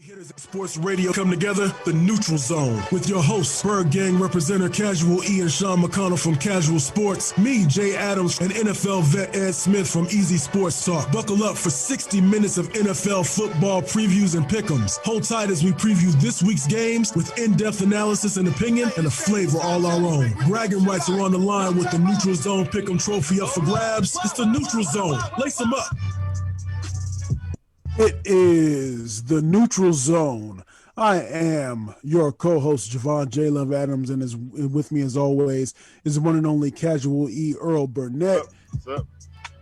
Hitters at Sports Radio come together, the Neutral Zone, with your hosts, Bird Gang representative Casual E and Sean McConnell from Casual Sports, me, Jay Adams, and NFL vet Ed Smith from Easy Sports Talk. Buckle up for 60 minutes of NFL football previews and pick'ems. Hold tight as we preview this week's games with in-depth analysis and opinion and a flavor all our own. Bragging rights are on the line with the Neutral Zone Pick'em trophy up for grabs. It's the Neutral Zone. Lace them up. It is the Neutral Zone. I am your co-host, Javon J. Love Adams, and is with me as always is the one and only Casual E. Earl Burnett. What's up?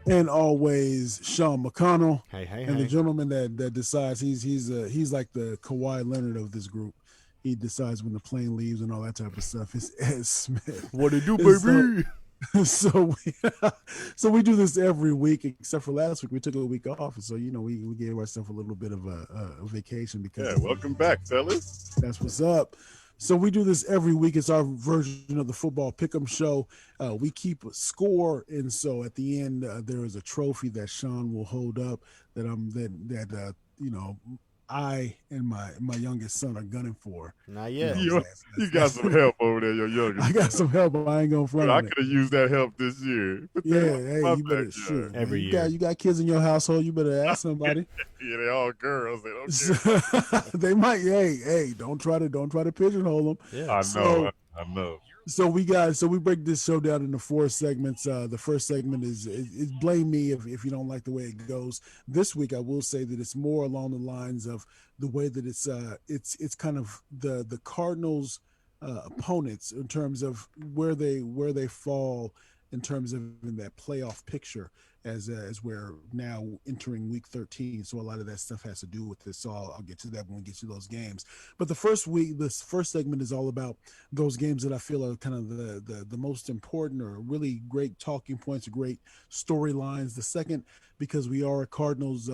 And always Sean McConnell. Hey. And the gentleman that decides he's like the Kawhi Leonard of this group. He decides when the plane leaves and all that type of stuff. It's Ed Smith. What it do, baby? So we do this every week, except for last week. We took a week off, and so we gave ourselves a little bit of a vacation because welcome back, fellas. That's what's up. So we do this every week. It's our version of the football pick'em show. We keep a score, and so at the end there is a trophy that Sean will hold up that I and my youngest son are gunning for. Not yet. You got some help over there, your youngest. I got some help, but I ain't gonna front. I could have used that help this year. You better sure. Every year. You got kids in your household. You better ask somebody. Yeah, they all girls. They don't care. They might. Hey, don't try to pigeonhole them. Yeah. I know. So we break this show down into 4 segments. The first segment is blame me if you don't like the way it goes. This week I will say that it's more along the lines of the way that it's kind of the Cardinals opponents in terms of where they fall in terms of in that playoff picture as we're now entering week 13. So a lot of that stuff has to do with this. So I'll get to that when we get to those games. But this first segment is all about those games that I feel are kind of the most important or really great talking points, or great storylines. The second, because we are a Cardinals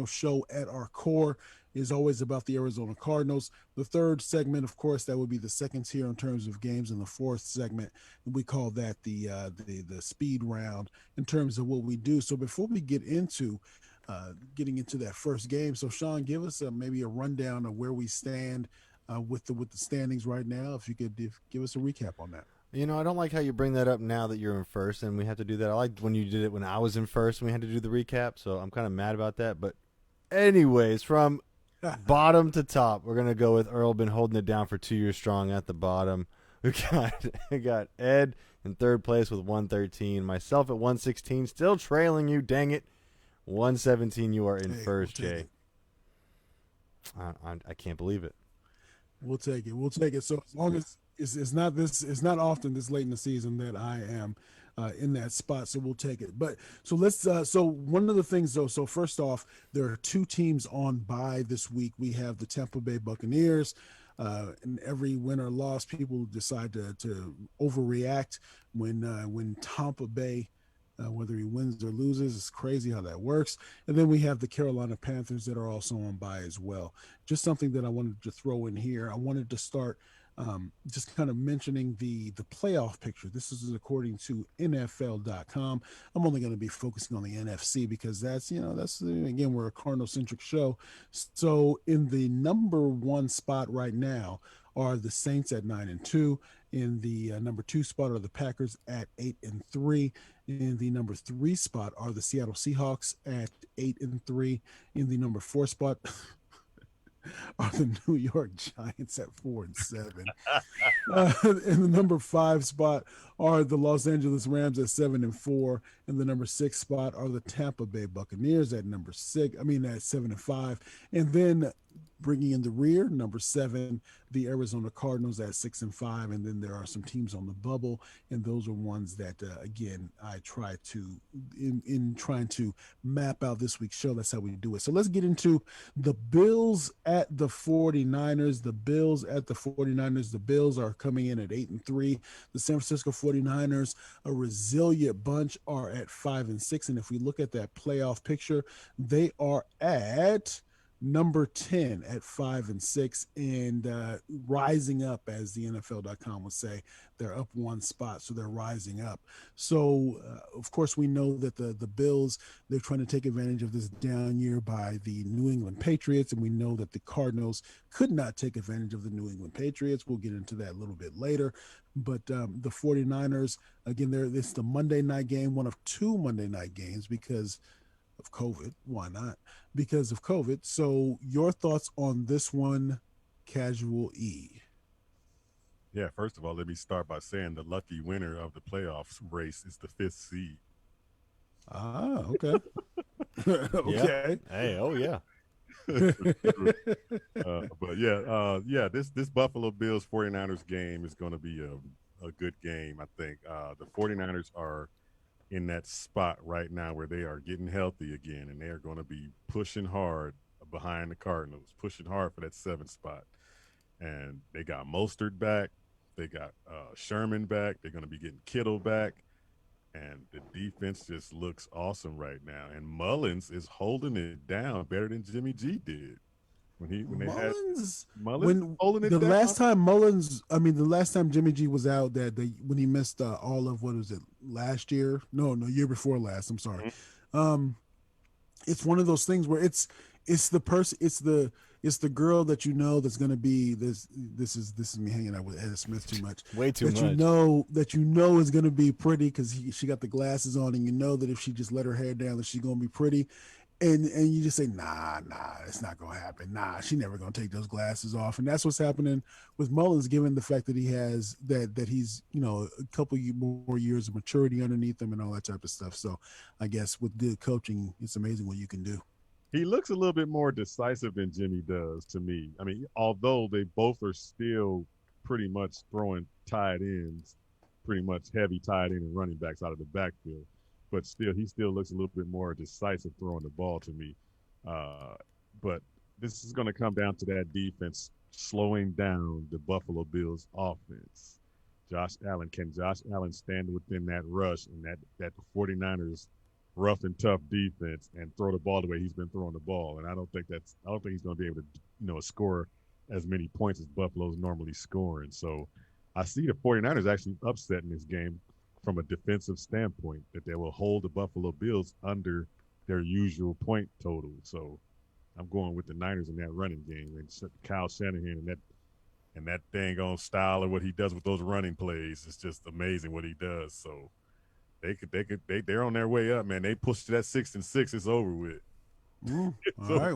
show at our core, is always about the Arizona Cardinals. The third segment, of course, that would be the second tier in terms of games. And the fourth segment, we call that the speed round in terms of what we do. So before we get into getting into that first game, so Sean, give us maybe a rundown of where we stand with the standings right now. If you could give us a recap on that. I don't like how you bring that up now that you're in first and we have to do that. I liked when you did it when I was in first and we had to do the recap, so I'm kind of mad about that. But anyways, from bottom to top, we're going to go with Earl been holding it down for 2 years strong at the bottom. We got Ed in third place with 113. Myself at 116, still trailing you, dang it. 117, you are in first, Jay. I can't believe it. We'll take it. So as long as it's not often this late in the season that I am in that spot, so we'll take it. But so let's so one of the things though, so first off, there are 2 teams on bye this week. We have the Tampa Bay Buccaneers, and every win or loss, people decide to overreact when Tampa Bay, whether he wins or loses, it's crazy how that works. And then we have the Carolina Panthers that are also on bye as well. Just something that I wanted to throw in here. I wanted to start just kind of mentioning the playoff picture. This is according to NFL.com. I'm only going to be focusing on the NFC because that's again, we're a Cardinal-centric show. So in the number 1 spot right now are the Saints at 9-2. In the number 2 spot are the Packers at 8-3. In the number 3 spot are the Seattle Seahawks at 8-3. In the number 4 spot are the New York Giants at 4-7. In the number 5 spot are the Los Angeles Rams at 7-4. In the number 6 spot are the Tampa Bay Buccaneers at at 7-5. And then bringing in the rear, number 7, the Arizona Cardinals at 6-5. And then there are some teams on the bubble, and those are ones that, again, I try to, in trying to map out this week's show, that's how we do it. So let's get into the Bills at the 49ers. The Bills at the 49ers. The Bills are coming in at 8-3. The San Francisco 49ers, a resilient bunch, are at 5-6. And if we look at that playoff picture, they are at number 10 at 5-6, and rising up, as the NFL.com would say. They're up one spot, so they're rising up. So, of course, we know that the Bills, they're trying to take advantage of this down year by the New England Patriots, and we know that the Cardinals could not take advantage of the New England Patriots. We'll get into that a little bit later. But the 49ers, again, it's the Monday night game, one of two Monday night games because of COVID. Why not? Because of COVID. So your thoughts on this one, Casual E? Yeah, first of all, let me start by saying the lucky winner of the playoffs race is the 5th seed. Ah, okay. Okay. Yeah. Hey, oh yeah. But this Buffalo Bills 49ers game is going to be a good game, I think. The 49ers are in that spot right now where they are getting healthy again, and they are going to be pushing hard behind the Cardinals, pushing hard for that 7th spot. And they got Mostert back. They got Sherman back. They're going to be getting Kittle back. And the defense just looks awesome right now. And Mullins is holding it down better than Jimmy G did. Mullins holding it the down. the last time Jimmy G was out, when he missed all of, what was it, last year? No, year before last. I'm sorry. Mm-hmm. It's one of those things where it's the girl that that's going to be this is me hanging out with Ed Smith too much. Way too much. That is going to be pretty because she got the glasses on, and that if she just let her hair down, that she's going to be pretty. And you just say, nah, it's not going to happen. Nah, she never going to take those glasses off. And that's what's happening with Mullins, given the fact that he has that he's, a couple more years of maturity underneath him and all that type of stuff. So I guess with good coaching, it's amazing what you can do. He looks a little bit more decisive than Jimmy does to me. I mean, although they both are still pretty much throwing tight ends, pretty much heavy tight end and running backs out of the backfield. But he still looks a little bit more decisive throwing the ball to me. But this is going to come down to that defense slowing down the Buffalo Bills offense. Can Josh Allen stand within that rush and that the 49ers rough and tough defense and throw the ball the way he's been throwing the ball? And I don't think he's going to be able to, score as many points as Buffalo's normally scoring. So I see the 49ers actually upsetting this game from a defensive standpoint, that they will hold the Buffalo Bills under their usual point total. So I'm going with the Niners in that running game, and Kyle Shanahan and that dang on style of what he does with those running plays is just amazing what he does. So they're on their way up, man. They pushed to that 6-6. It's over with. All right.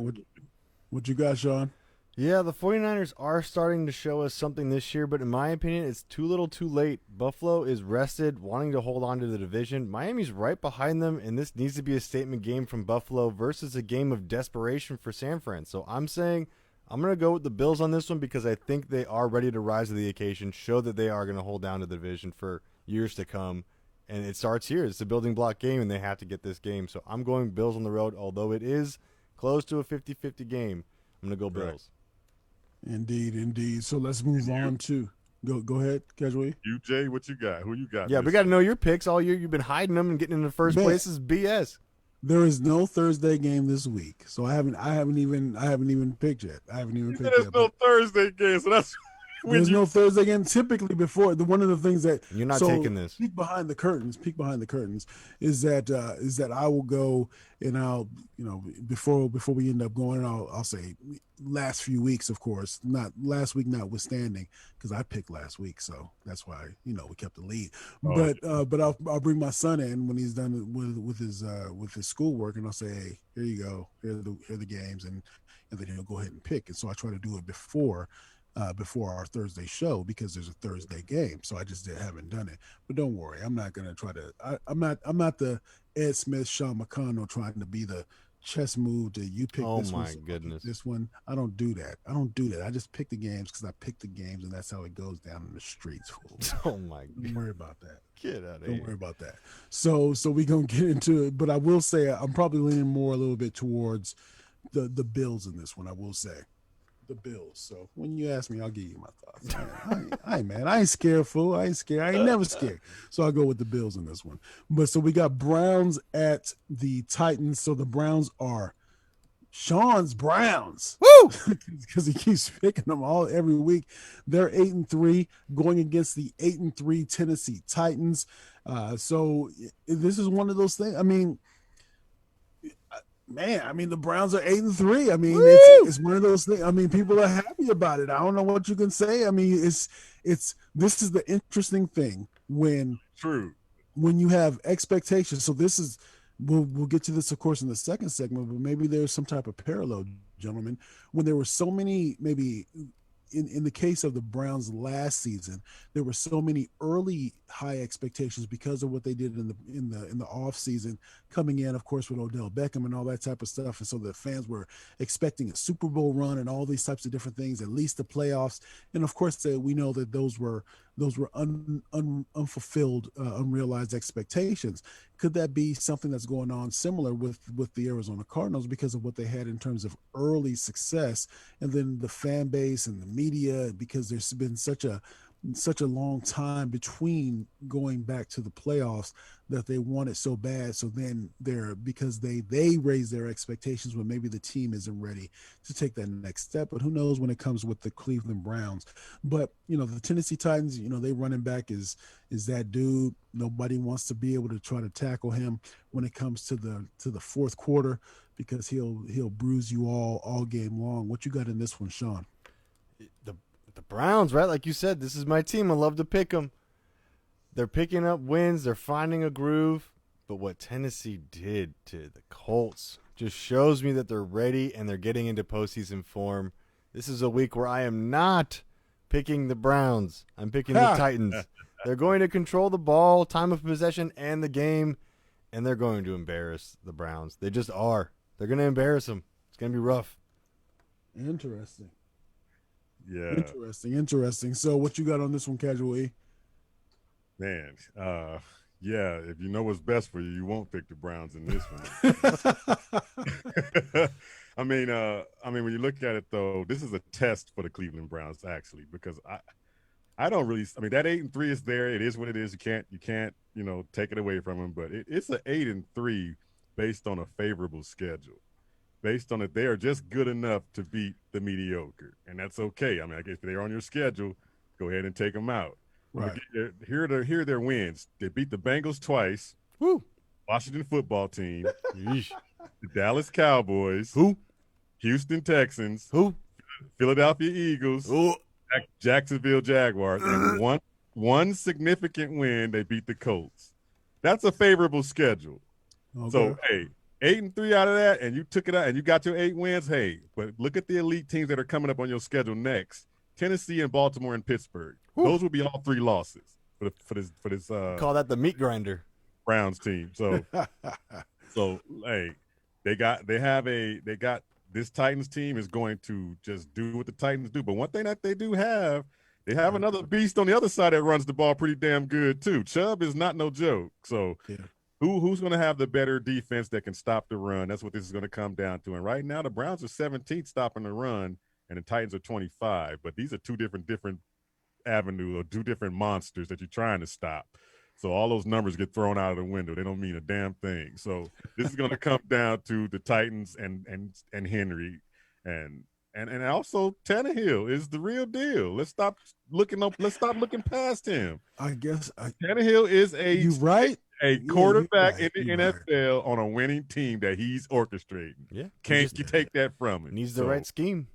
What you got, Sean? Yeah, the 49ers are starting to show us something this year, but in my opinion, it's too little too late. Buffalo is rested, wanting to hold on to the division. Miami's right behind them, and this needs to be a statement game from Buffalo versus a game of desperation for San Fran. So I'm saying I'm going to go with the Bills on this one because I think they are ready to rise to the occasion, show that they are going to hold down to the division for years to come. And it starts here. It's a building block game, and they have to get this game. So I'm going Bills on the road, although it is close to a 50-50 game. I'm going to go Bills. Indeed. So let's move on to go ahead, Casual. You, Jay, what you got? Who you got? Yeah, we got to know your picks all year. You've been hiding them and getting in the first place is BS. There is no Thursday game this week, so I haven't even picked yet. There's no Thursday game, so that's there's no Thursday game. Typically, one of the things that you're not taking this peek behind the curtains is that I will go and I'll before we end up going, I'll say last few weeks, of course, not last week notwithstanding, because I picked last week, so that's why we kept the lead. But I'll bring my son in when he's done with his schoolwork, and I'll say, hey, here you go, here are the games, and then he'll go ahead and pick. And so I try to do it before our Thursday show because there's a Thursday game. So I just haven't done it. But don't worry, I'm not gonna try to. I'm not the Ed Smith, Sean McConnell trying to be the chess move to you pick this one. Oh my goodness, this one. I don't do that. I just pick the games because I pick the games, and that's how it goes down in the streets. Oh my God. Don't worry about that. Get out of here. Don't worry about that. So we gonna get into it. But I will say I'm probably leaning more a little bit towards the Bills in this one. I will say. The Bills. So when you ask me, I'll give you my thoughts. I ain't scared, fool. I ain't never scared. So I'll go with the Bills in this one. But so we got Browns at the Titans. So the Browns are Sean's Browns. Woo! Because he keeps picking them all every week. They're 8-3 going against the 8-3 Tennessee Titans. So this is one of those things. I mean, man, I mean the Browns are 8-3. I mean, it's one of those things. I mean, people are happy about it. I don't know what you can say. I mean, this is the interesting thing when you have expectations. So this is we'll get to this, of course, in the second segment, but maybe there's some type of parallel, gentlemen, when there were so many, maybe in the case of the Browns last season, there were so many early high expectations because of what they did in the off season, coming in, of course, with Odell Beckham and all that type of stuff, and so the fans were expecting a Super Bowl run and all these types of different things, at least the playoffs, and of course, we know that those were unfulfilled, unrealized expectations. Could that be something that's going on similar with the Arizona Cardinals because of what they had in terms of early success, and then the fan base and the media, because there's been such a long time between going back to the playoffs that they want it so bad. So then because they raise their expectations when maybe the team isn't ready to take that next step. But who knows when it comes with the Cleveland Browns. But, the Tennessee Titans, they running back is that dude. Nobody wants to be able to try to tackle him when it comes to the fourth quarter, because he'll bruise you all game long. What you got in this one, Sean? The Browns, right? Like you said, this is my team. I love to pick them. They're picking up wins. They're finding a groove. But what Tennessee did to the Colts just shows me that they're ready and they're getting into postseason form. This is a week where I am not picking the Browns. I'm picking the Titans. They're going to control the ball, time of possession, and the game, and they're going to embarrass the Browns. They just are. They're going to embarrass them. It's going to be rough. Interesting. Yeah. Interesting. So what you got on this one, Casual E? Man, yeah, if you know what's best for you, you won't pick the Browns in this one. I mean, when you look at it though, this is a test for the Cleveland Browns actually, because I don't really. I mean, that 8-3 is there. It is what it is. You can't take it away from them. But it's an 8-3 based on a favorable schedule. Based on it, they are just good enough to beat the mediocre, and that's okay. I mean, I guess if they're on your schedule, go ahead and take them out. Right. Here are their wins. They beat the Bengals twice. Woo. Washington football team. The Dallas Cowboys. Who? Houston Texans. Who? Philadelphia Eagles. Who? Jacksonville Jaguars. And one significant win, they beat the Colts. That's a favorable schedule. Okay. So, hey, 8-3 out of that, and you took it out, and you got your 8 wins. Hey, but look at the elite teams that are coming up on your schedule next: Tennessee and Baltimore and Pittsburgh. Whew. Those will be all 3 losses for this. Call that the meat grinder. Browns team. So, hey, they got this Titans team is going to just do what the Titans do. But one thing that they do have, they have another beast on the other side that runs the ball pretty damn good too. Chubb is not no joke. So. Yeah. Who's going to have the better defense that can stop the run? That's what this is going to come down to. And right now, the Browns are 17th stopping the run, and the Titans are 25. But these are two different avenues or 2 different monsters that you're trying to stop. So all those numbers get thrown out of the window. They don't mean a damn thing. So this is going to come down to the Titans and Henry, and also Tannehill is the real deal. Let's stop looking past him. I guess Tannehill is you right. A quarterback in the NFL on a winning team that he's orchestrating. Yeah. Can't you take that from him? Needs the right scheme.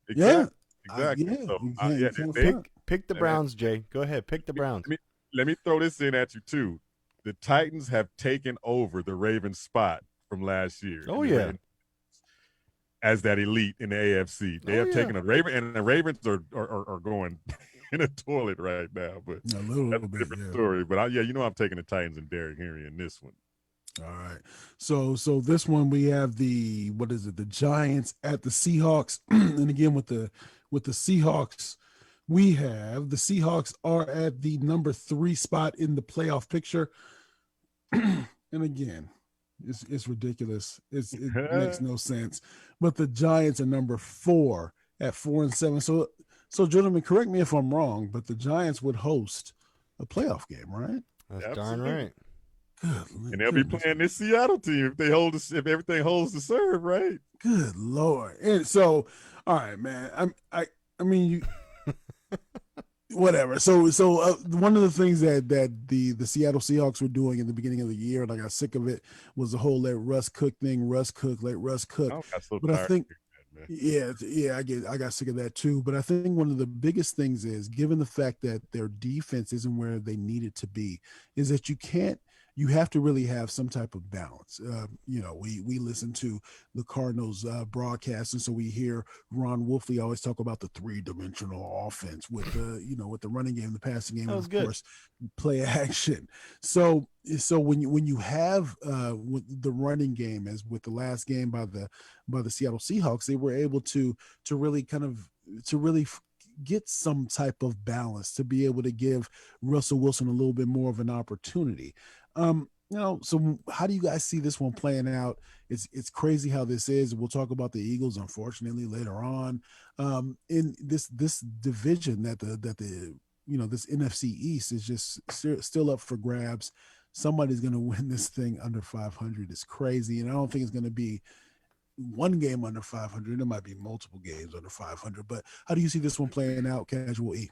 Exactly. Exactly. Pick the Browns, Jay. Go ahead. Pick the Browns. Let me throw this in at you, too. The Titans have taken over the Ravens spot from last year. Oh, yeah. As that elite in the AFC. They have taken a Raven, and the Ravens are going in a toilet right now, but a little bit, different story. But I'm taking the Titans and Derrick Henry in this one. All right. So this one we have the Giants at the Seahawks, and again with the Seahawks, we have the Seahawks are at the number 3 spot in the playoff picture, and again, it's ridiculous. It makes no sense. But the Giants are number 4 at 4-7. So, gentlemen, correct me if I'm wrong, but the Giants would host a playoff game, right? That's darn right. And they'll be playing this Seattle team if everything holds the serve, right? Good Lord. And so, all right, man. I mean, you whatever. So one of the things that the Seattle Seahawks were doing in the beginning of the year, and I got sick of it, was the whole let Russ cook thing. Russ cook, let Russ cook. I got so But I tired think, of that, man. yeah, I got sick of that too. But I think one of the biggest things is, given the fact that their defense isn't where they need it to be, is that you have to really have some type of balance. We listen to the Cardinals broadcast, and so we hear Ron Wolfley always talk about the 3-dimensional offense with the running game, the passing game, and of course play action. So when you have with the running game, as with the last game by the Seattle Seahawks, they were able to really get some type of balance to be able to give Russell Wilson a little bit more of an opportunity. So how do you guys see this one playing out? It's crazy how this is. We'll talk about the Eagles, unfortunately, later on. In this division that this NFC East is just still up for grabs. Somebody's going to win this thing under 500. It's crazy, and I don't think it's going to be one game under 500. There might be multiple games under 500. But how do you see this one playing out, Casual E?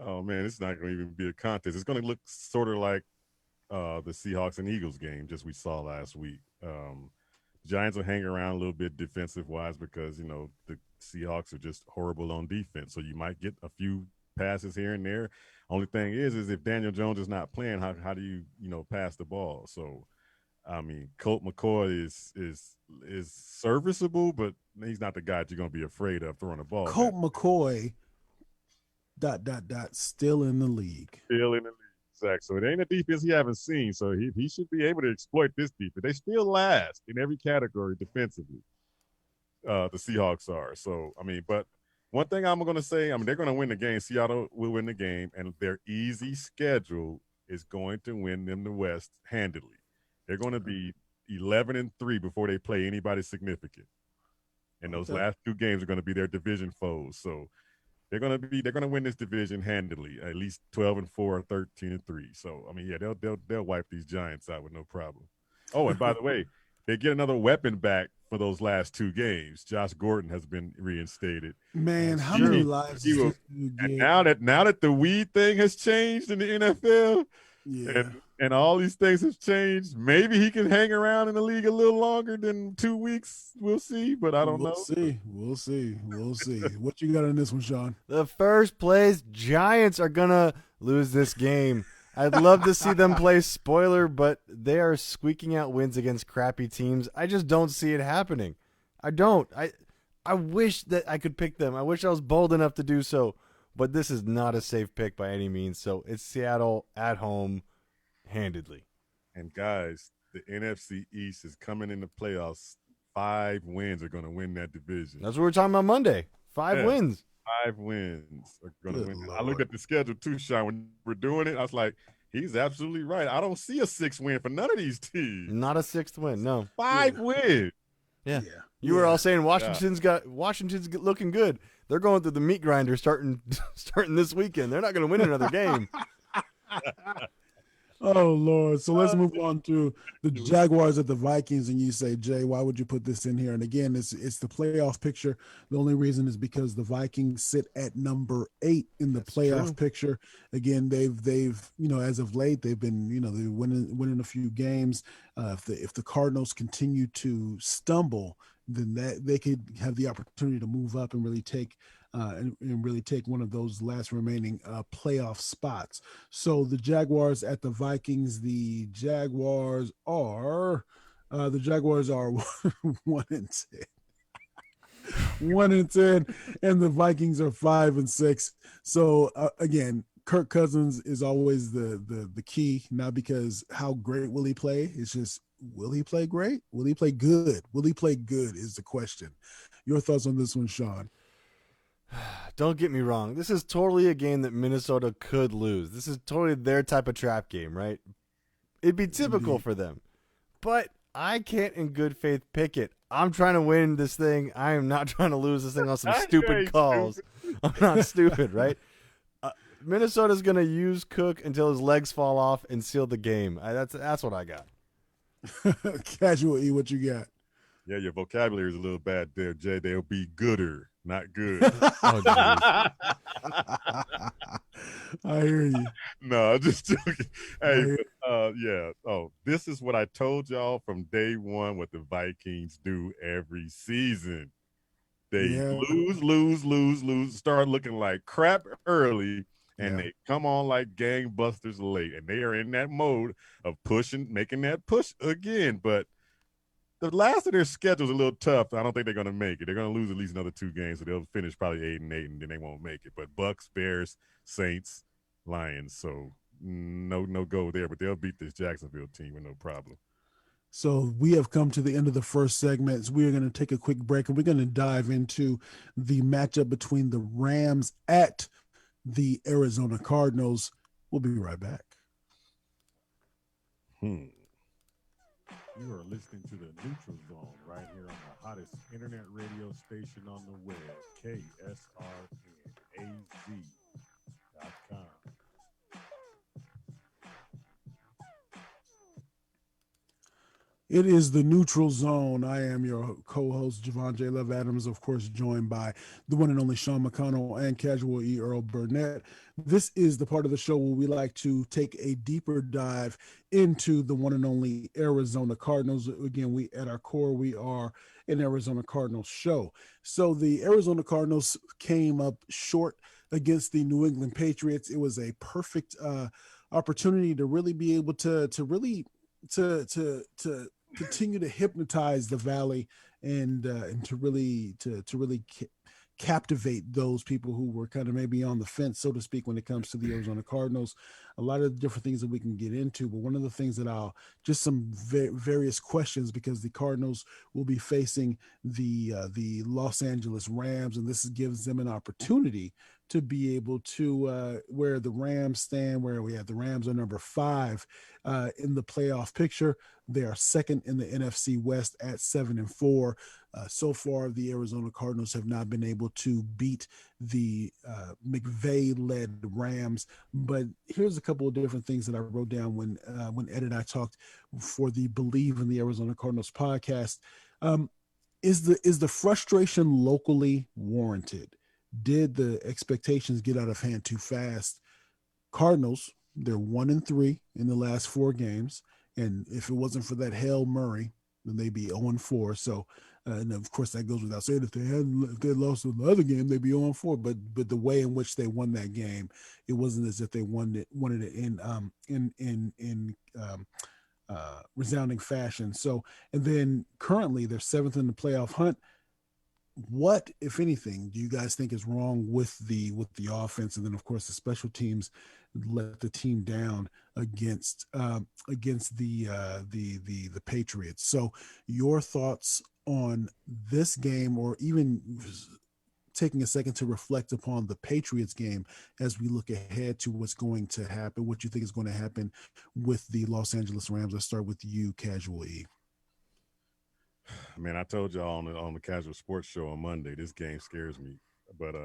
Oh man, it's not going to even be a contest. It's going to look sort of like the Seahawks and Eagles game just we saw last week. Giants will hang around a little bit defensive wise because the Seahawks are just horrible on defense. So you might get a few passes here and there. Only thing is if Daniel Jones is not playing, how do you pass the ball? So I mean, Colt McCoy is serviceable, but he's not the guy that you're going to be afraid of throwing the ball. Colt McCoy. ... Still in the league. Still in the league. Exactly. So it ain't a defense he haven't seen. So he should be able to exploit this defense. They still last in every category defensively. The Seahawks are. So, I mean, but one thing I'm going to say, they're going to win the game. Seattle will win the game, and their easy schedule is going to win them the West handily. They're going to be 11-3 before they play anybody significant. And those last two games are going to be their division foes. So they're going to win this division handily, at least 12-4 or 13-3. So I mean, yeah, they'll wipe these Giants out with no problem. Oh, and by the way, they get another weapon back for those last two games. Josh Gordon has been reinstated. Man, how many lives? And now that the weed thing has changed in the NFL, and all these things have changed, maybe he can hang around in the league a little longer than 2 weeks. We'll see, but I don't know. We'll see. What you got on this one, Sean? The first place Giants are going to lose this game. I'd love to see them play spoiler, but they are squeaking out wins against crappy teams. I just don't see it happening. I don't. I wish that I could pick them. I wish I was bold enough to do so, but this is not a safe pick by any means. So it's Seattle at home handedly. And guys, the NFC East is coming in the playoffs. 5 wins are going to win that division. That's what we're talking about Monday. 5 wins. 5 wins are going to win. Lord. I looked at the schedule too, Sean. When we're doing it, I was like, he's absolutely right. I don't see a 6th win for none of these teams. Not a 6th win, no. 5 wins. Yeah. You were all saying Washington's looking good. They're going through the meat grinder starting this weekend. They're not going to win another game. Oh, Lord. So let's move on to the Jaguars at the Vikings. And you say, Jay, why would you put this in here? And again, it's the playoff picture. The only reason is because the Vikings sit at number 8 in the playoff picture. Again, they've as of late, they've been, they're winning a few games. If the Cardinals continue to stumble, then that they could have the opportunity to move up and really take and really take one of those last remaining playoff spots. So the Jaguars at the Vikings. The Jaguars are 1-10. 1-10, and the Vikings are 5-6. So again, Kirk Cousins is always the key, not because how great will he play. It's just, will he play great? Will he play good? Will he play good is the question. Your thoughts on this one, Sean? Don't get me wrong. This is totally a game that Minnesota could lose. This is totally their type of trap game, right? It'd be typical for them. But I can't in good faith pick it. I'm trying to win this thing. I am not trying to lose this thing on some stupid calls. I'm not stupid, right? Minnesota's gonna use Cook until his legs fall off and seal the game. That's what I got. Casual E, what you got? Yeah, your vocabulary is a little bad there, Jay. They'll be gooder, not good. Oh, geez. I hear you. No, I'm just joking. Hey, Right. yeah. Oh, this is what I told y'all from day one what the Vikings do every season. They Yeah. lose, start looking like crap early, and Yeah. they come on like gangbusters late. And they are in that mode of making that push again. But the last of their schedule is a little tough. I don't think they're going to make it. They're going to lose at least another 2 games, so they'll finish probably 8-8, and then they won't make it. But Bucks, Bears, Saints, Lions, so no go there. But they'll beat this Jacksonville team with no problem. So we have come to the end of the first segment. So we are going to take a quick break, and we're going to dive into the matchup between the Rams at the Arizona Cardinals. We'll be right back. You are listening to the Neutral Zone right here on the hottest internet radio station on the web, KSRNAZ.com. It is the Neutral Zone. I am your co-host, Javon J. Love Adams, of course, joined by the one and only Sean McConnell and Casual E. Earl Burnett. This is the part of the show where we like to take a deeper dive into the one and only Arizona Cardinals. Again, we at our core, we are an Arizona Cardinals show. So the Arizona Cardinals came up short against the New England Patriots. It was a perfect opportunity to really be able to continue to hypnotize the Valley and to really captivate those people who were kind of maybe on the fence, so to speak, when it comes to the Arizona Cardinals. A lot of different things that we can get into, but one of the things that just some various questions, because the Cardinals will be facing the Los Angeles Rams, and this gives them an opportunity to be able to where the Rams stand, where we have the Rams are number 5 in the playoff picture. They are second in the NFC West at 7-4. So far, the Arizona Cardinals have not been able to beat the McVay-led Rams. But here's a couple of different things that I wrote down when Ed and I talked for the Believe in the Arizona Cardinals podcast. Is the frustration locally warranted? Did the expectations get out of hand too fast? Cardinals, they're 1-3 in the last 4 games. And if it wasn't for that Hail Murray, then they'd be 0-4. So, and of course, that goes without saying. If they lost the other game, they'd be 0-4. But the way in which they won that game, it wasn't as if they wanted it in resounding fashion. So, and then currently they're 7th in the playoff hunt. What, if anything, do you guys think is wrong with the offense? And then, of course, the special teams let the team down against the Patriots. So, your thoughts on this game, or even taking a second to reflect upon the Patriots game as we look ahead to what's going to happen, what you think is going to happen with the Los Angeles Rams. Let's start with you, Casual E. Man, I told y'all on the Casual Sports Show on Monday, this game scares me. But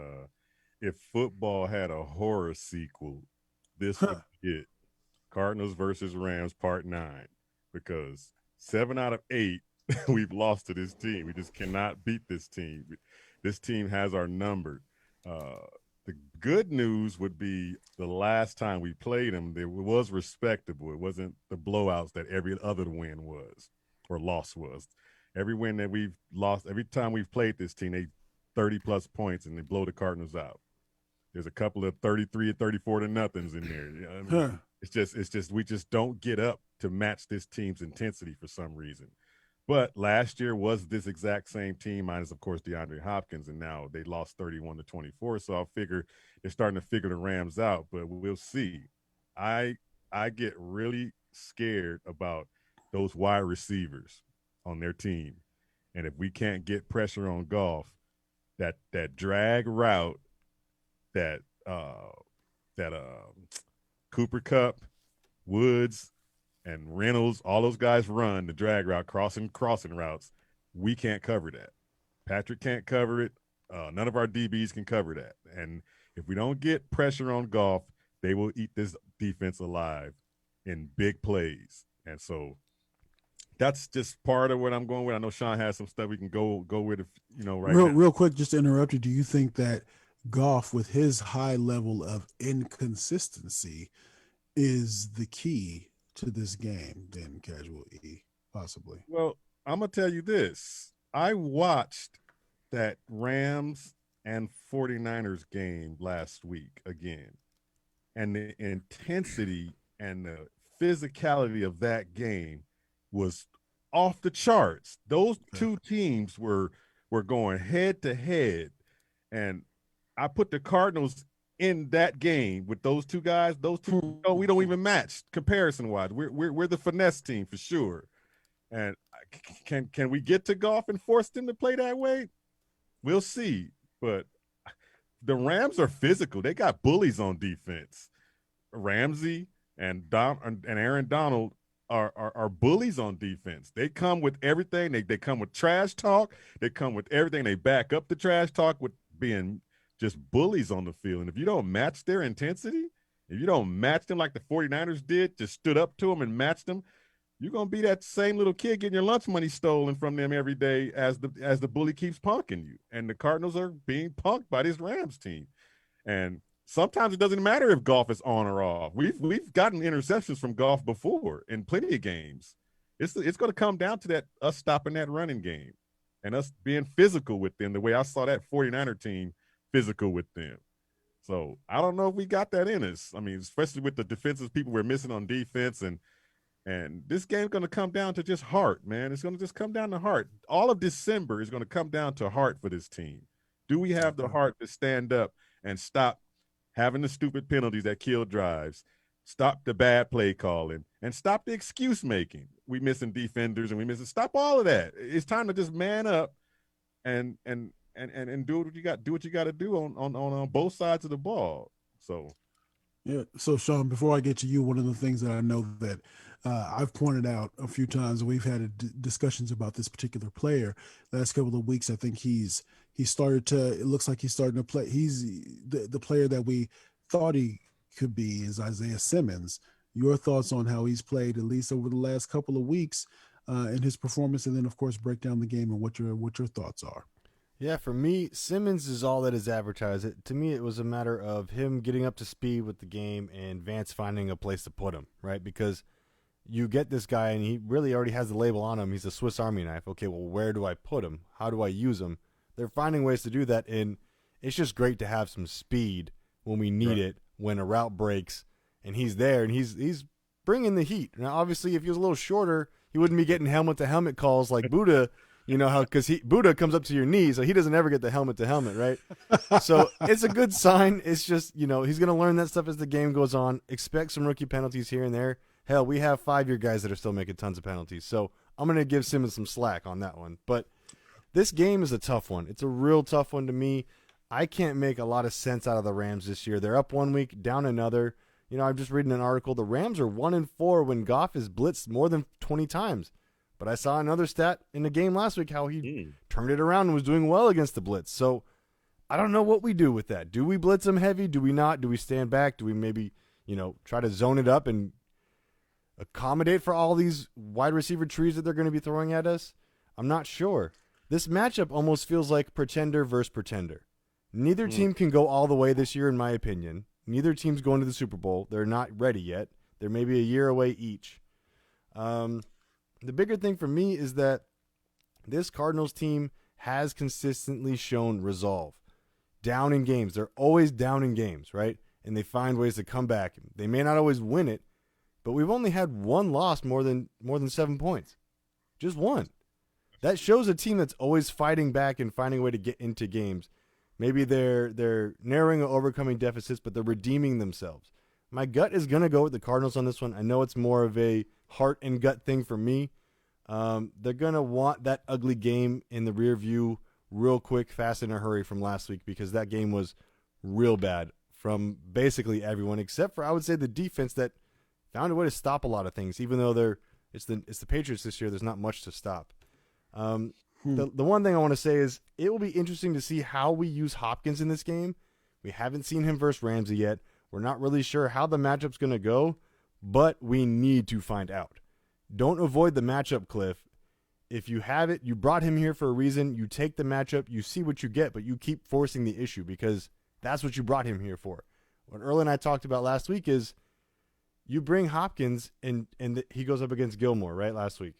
if football had a horror sequel, this would be it. Cardinals versus Rams Part 9. Because 7 out of 8 we've lost to this team. We just cannot beat this team. This team has our number. The good news would be the last time we played them, it was respectable. It wasn't the blowouts that every other win was or loss was. Every win that we've lost, every time we've played this team, they 30-plus points, and they blow the Cardinals out. There's a couple of 33 or 34 to nothings in there. You know what I mean? It's just we just don't get up to match this team's intensity for some reason. But last year was this exact same team, minus, of course, DeAndre Hopkins, and now they lost 31-24. So I'll figure they're starting to figure the Rams out, but we'll see. I get really scared about those wide receivers on their team. And if we can't get pressure on Goff, that drag route that Cooper Kupp, Woods, and Reynolds, all those guys run the drag route, crossing routes, we can't cover that. Patrick can't cover it. None of our DBs can cover that. And If we don't get pressure on Goff, they will eat this defense alive in big plays. And so that's just part of what I'm going with. I know Sean has some stuff we can go with, right now. Real quick, just to interrupt you, do you think that Goff, with his high level of inconsistency, is the key to this game, then, Casual E, possibly? Well, I'm going to tell you this. I watched that Rams and 49ers game last week again, and the intensity and the physicality of that game was off the charts. Those two teams were going head to head, and I put the Cardinals in that game with those two guys. Those two, we don't even match comparison wise. We're the finesse team for sure. And can we get to Goff and force them to play that way? We'll see. But the Rams are physical. They got bullies on defense. Ramsey and Aaron Donald are bullies on defense. They come with everything. They come with trash talk. They come with everything. They back up the trash talk with being just bullies on the field. And if you don't match their intensity, if you don't match them like the 49ers did, just stood up to them and matched them, you're going to be that same little kid getting your lunch money stolen from them every day as the bully keeps punking you. And the Cardinals are being punked by this Rams team. And sometimes it doesn't matter if Goff is on or off. We've gotten interceptions from Goff before in plenty of games. It's going to come down to us stopping that running game and us being physical with them the way I saw that 49er team physical with them. So I don't know if we got that in us. I mean, especially with the defensive people we're missing on defense, and this game's going to come down to just heart, man. It's going to just come down to heart. All of December is going to come down to heart for this team. Do we have the heart to stand up and stop having the stupid penalties that kill drives, stop the bad play calling, and stop the excuse making? We missing defenders and stop all of that. It's time to just man up and do what you got. Do what you got to do on both sides of the ball. So, yeah. So, Sean, before I get to you, one of the things that I know that I've pointed out a few times, we've had discussions about this particular player last couple of weeks. I think it looks like he's starting to play. He's the player that we thought he could be is Isaiah Simmons. Your thoughts on how he's played, at least over the last couple of weeks, in his performance, and then, of course, break down the game and what your thoughts are. Yeah, for me, Simmons is all that is advertised. To me, it was a matter of him getting up to speed with the game and Vance finding a place to put him, right? Because you get this guy, and he really already has the label on him. He's a Swiss Army knife. Okay, well, where do I put him? How do I use him? They're finding ways to do that, and it's just great to have some speed when we need it, when a route breaks, and he's there, and he's bringing the heat. Now, obviously, if he was a little shorter, he wouldn't be getting helmet-to-helmet calls like Buddha. You know how, because Buddha comes up to your knee, so he doesn't ever get the helmet-to-helmet, right? So it's a good sign. It's just, he's going to learn that stuff as the game goes on. Expect some rookie penalties here and there. Hell, we have 5-year guys that are still making tons of penalties. So I'm going to give Simmons some slack on that one. But this game is a tough one. It's a real tough one to me. I can't make a lot of sense out of the Rams this year. They're up one week, down another. I'm just reading an article. The Rams are 1-4 when Goff is blitzed more than 20 times. But I saw another stat in the game last week how he turned it around and was doing well against the blitz. So I don't know what we do with that. Do we blitz him heavy? Do we not? Do we stand back? Do we maybe, try to zone it up and accommodate for all these wide receiver trees that they're going to be throwing at us? I'm not sure. This matchup almost feels like pretender versus pretender. Neither team can go all the way this year, in my opinion. Neither team's going to the Super Bowl. They're not ready yet. They're maybe a year away each. The bigger thing for me is that this Cardinals team has consistently shown resolve. Down in games. They're always down in games, right? And they find ways to come back. They may not always win it, but we've only had one loss more than 7 points. Just one. That shows a team that's always fighting back and finding a way to get into games. Maybe they're narrowing or overcoming deficits, but they're redeeming themselves. My gut is going to go with the Cardinals on this one. I know it's more of a heart and gut thing for me. They're going to want that ugly game in the rear view real quick, fast, in a hurry from last week, because that game was real bad from basically everyone, except for, I would say, the defense that found a way to stop a lot of things, even though it's the Patriots this year. There's not much to stop. The one thing I want to say is it will be interesting to see how we use Hopkins in this game. We haven't seen him versus Ramsey yet. We're not really sure how the matchup's going to go, but we need to find out. Don't avoid the matchup, Cliff. If you have it, you brought him here for a reason. You take the matchup, you see what you get, but you keep forcing the issue because that's what you brought him here for. What Earl and I talked about last week is you bring Hopkins and he goes up against Gilmore, right, last week.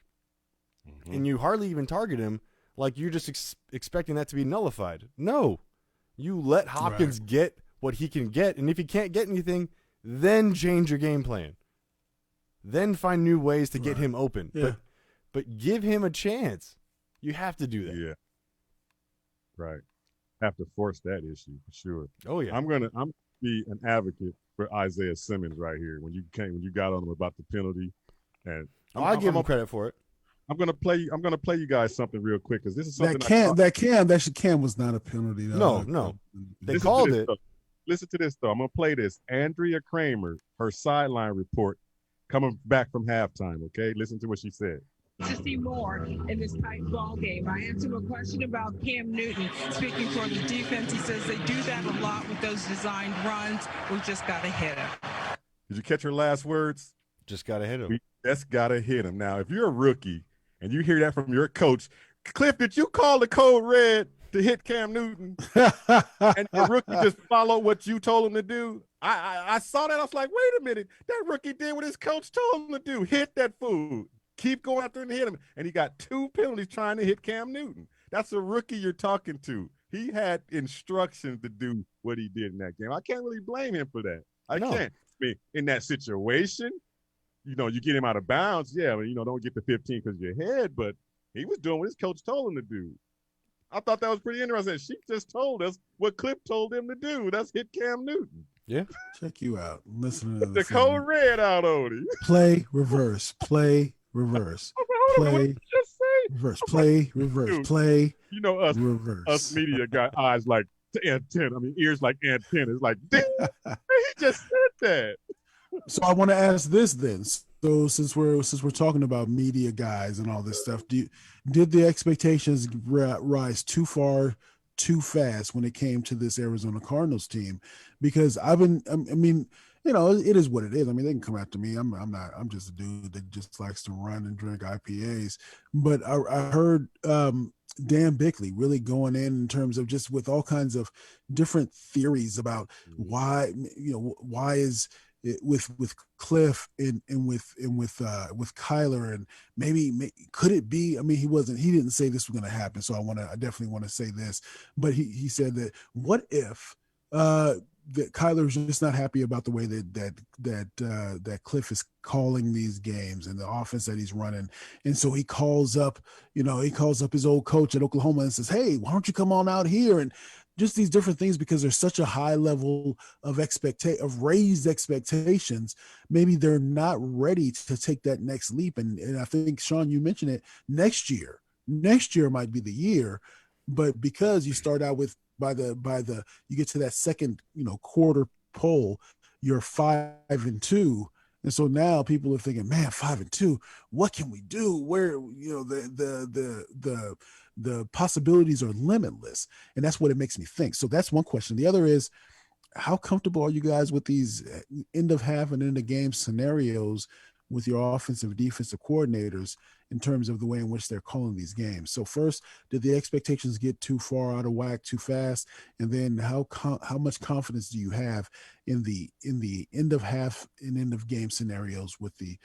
Mm-hmm. And you hardly even target him like you're just expecting that to be nullified. No. You let Hopkins get what he can get, and if he can't get anything, then change your game plan. Then find new ways to get him open. Yeah. But give him a chance. You have to do that. Yeah. Right. Have to force that issue for sure. Oh yeah. I'm gonna be an advocate for Isaiah Simmons right here. When you got on him about the penalty, and I'll give him credit for it. I'm gonna play you guys something real quick because this is something Cam was not a penalty. No. They called it. Listen to this though. I'm gonna play this. Andrea Kramer, her sideline report coming back from halftime. Okay, listen to what she said. To see more in this tight ball game. I asked him a question about Cam Newton. Speaking for the defense, he says they do that a lot with those designed runs. We just got to hit him. Did you catch her last words? Just got to hit him. We just got to hit him. Now, if you're a rookie and you hear that from your coach, Cliff, did you call the code red to hit Cam Newton? And the rookie just followed what you told him to do? I saw that. I was like, wait a minute. That rookie did what his coach told him to do. Hit that fool. Keep going after him and hit him. And he got 2 penalties trying to hit Cam Newton. That's a rookie you're talking to. He had instructions to do what he did in that game. I can't really blame him for that. I can't. I mean, in that situation, you get him out of bounds. Yeah, don't get the 15 because of your head, but he was doing what his coach told him to do. I thought that was pretty interesting. She just told us what Cliff told him to do. That's hit Cam Newton. Yeah. Check you out. Listen to the code red out on him. Play, reverse. Play, reverse. Play, reverse. Play, reverse. Play, us, reverse. Us media got eyes like antenna. I mean, ears like antennas. Like, he just said that. So I want to ask this then. So since we're talking about media guys and all this stuff, did the expectations rise too far, too fast when it came to this Arizona Cardinals team? Because it is what it is. I mean, they can come after me. I'm just a dude that just likes to run and drink IPAs. But I heard Dan Bickley really going in terms of just with all kinds of different theories about why is it with Cliff and with Kyler, and maybe could it be? I mean, he didn't say this was going to happen. So I definitely want to say this, but he said that what if that Kyler's just not happy about the way that Cliff is calling these games and the offense that he's running. And so he calls up his old coach at Oklahoma and says, hey, why don't you come on out here? And just these different things, because there's such a high level of raised expectations. Maybe they're not ready to take that next leap. And I think, Sean, you mentioned it, next year might be the year, but because you start out with, you get to that second, quarter poll, you're 5-2. And so now people are thinking, man, 5-2, what can we do? Where, the possibilities are limitless. And that's what it makes me think. So that's one question. The other is, how comfortable are you guys with these end of half and end of game scenarios with your offensive defensive coordinators in terms of the way in which they're calling these games? So first, did the expectations get too far out of whack too fast? And then how much confidence do you have in the end of half and end of game scenarios with the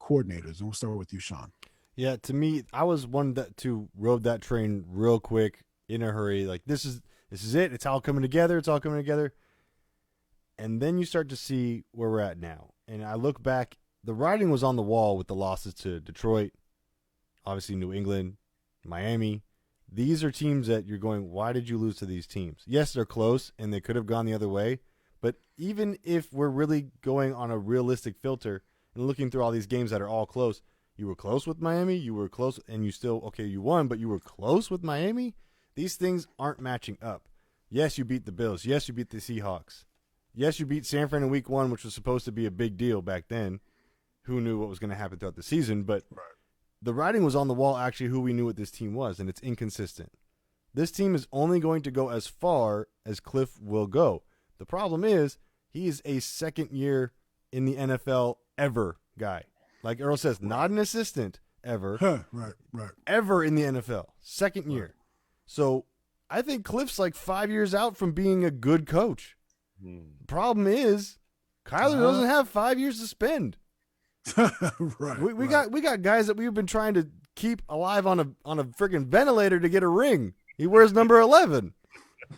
coordinators? And we'll start with you, Sean. Yeah, to me, I was one to rode that train real quick in a hurry. Like, this is it. It's all coming together. It's all coming together. And then you start to see where we're at now. And I look back, the writing was on the wall with the losses to Detroit, obviously New England, Miami. These are teams that you're going, why did you lose to these teams? Yes, they're close, and they could have gone the other way. But even if we're really going on a realistic filter and looking through all these games that are all close, you were close with Miami, you were close, and you won, but you were close with Miami? These things aren't matching up. Yes, you beat the Bills. Yes, you beat the Seahawks. Yes, you beat San Fran in week 1, which was supposed to be a big deal back then. Who knew what was going to happen throughout the season? But the writing was on the wall, actually, who we knew what this team was, and it's inconsistent. This team is only going to go as far as Cliff will go. The problem is he is a second year in the NFL ever guy. Like Earl says, not an assistant ever. Right. Ever in the NFL. Second year. So I think Cliff's like 5 years out from being a good coach. Problem is, Kyler doesn't have 5 years to spend. Right. We got guys that we've been trying to keep alive on a freaking ventilator to get a ring. He wears number 11.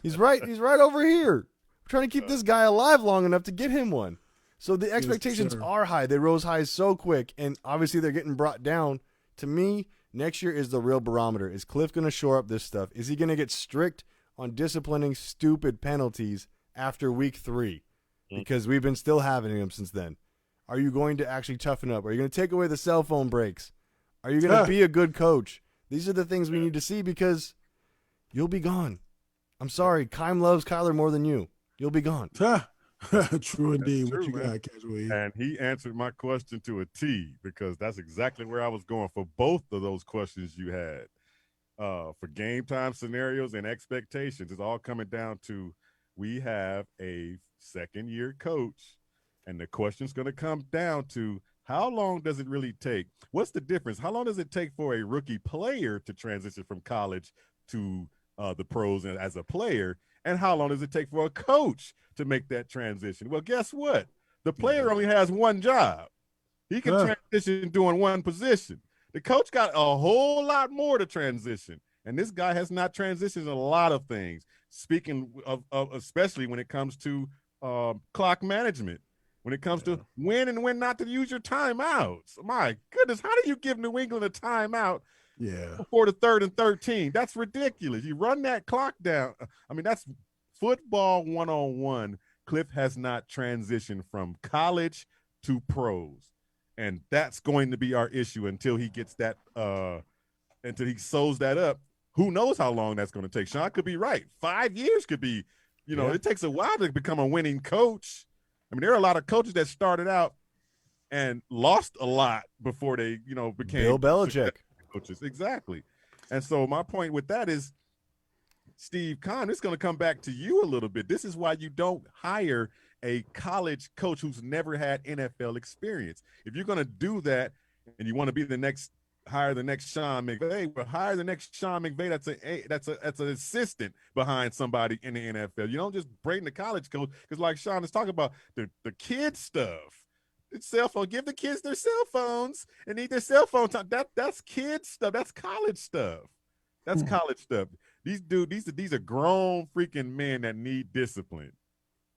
He's right over here. We're trying to keep this guy alive long enough to get him one. So the expectations are high. They rose high so quick, and obviously they're getting brought down. To me, next year is the real barometer. Is Cliff going to shore up this stuff? Is he going to get strict on disciplining stupid penalties after week 3? Because we've been still having them since then. Are you going to actually toughen up? Are you going to take away the cell phone breaks? Are you going to be a good coach? These are the things we need to see because you'll be gone. I'm sorry. Keim loves Kyler more than you. You'll be gone. True indeed. True, What you man. got, Casual E? And he answered my question to a T because that's exactly where I was going for both of those questions you had. For game time scenarios and expectations, it's all coming down to we have a second-year coach, and the question's going to come down to how long does it really take? What's the difference? How long does it take for a rookie player to transition from college to the pros and as a player? And how long does it take for a coach to make that transition? Well, guess what? The player only has one job. He can transition doing one position. The coach got a whole lot more to transition. And this guy has not transitioned a lot of things. Speaking of especially when it comes to clock management, when it comes to when and when not to use your timeouts. My goodness, how do you give New England a timeout before the 3rd and 13? That's ridiculous. You run that clock down. I mean, that's football 101. Cliff has not transitioned from college to pros. And that's going to be our issue until he gets that, until he sews that up. Who knows how long that's going to take? Sean could be right. 5 years could be, it takes a while to become a winning coach. I mean, there are a lot of coaches that started out and lost a lot before they, became Bill Belichick coaches. Exactly. And so my point with that is, Steve Keim, it's going to come back to you a little bit. This is why you don't hire a college coach who's never had NFL experience. If you're going to do that and you want to be hire the next Sean McVay, but hire the next Sean McVay that's an assistant behind somebody in the NFL. You don't just bring the college coach, because like Sean is talking about, the kid stuff. It's cell phone. Give the kids their cell phones and need their cell phone time. That's kid stuff. That's college stuff. That's college stuff. These are grown freaking men that need discipline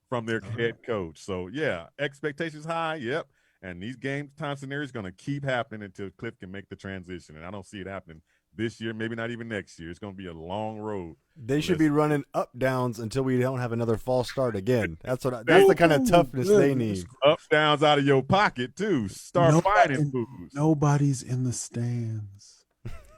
from their head coach. So yeah, expectations high. Yep. And these game time scenarios going to keep happening until Cliff can make the transition. And I don't see it happening this year, maybe not even next year. It's going to be a long road. They should be running up downs until we don't have another false start again. That's the kind of toughness they need. Up downs out of your pocket too. Start finding foods. Nobody's in the stands.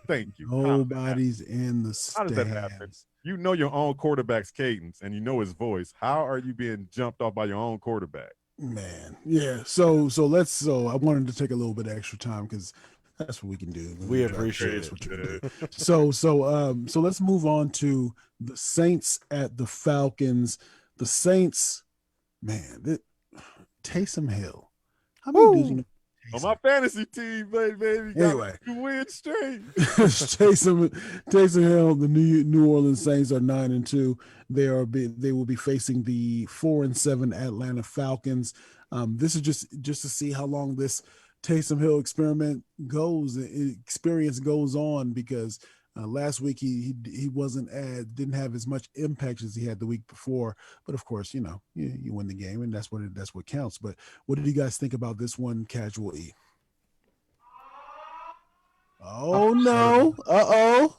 Thank you. Nobody's in the stands. How does that happen? You know your own quarterback's cadence and you know his voice. How are you being jumped off by your own quarterback? Man, yeah. So I wanted to take a little bit of extra time because that's what we can do. We appreciate it. So let's move on to the Saints at the Falcons. The Saints, man, Taysom Hill. How many dudes you know? On my fantasy team, baby. Anyway, 2 wins straight. Taysom Hill, the New Orleans Saints are 9-2. They will be facing the 4-7 Atlanta Falcons. This is just to see how long this Taysom Hill experience goes on, because last week he didn't have as much impact as he had the week before. But of course, you win the game, and that's what counts. But what did you guys think about this one, Casual E? Oh no! Uh-oh!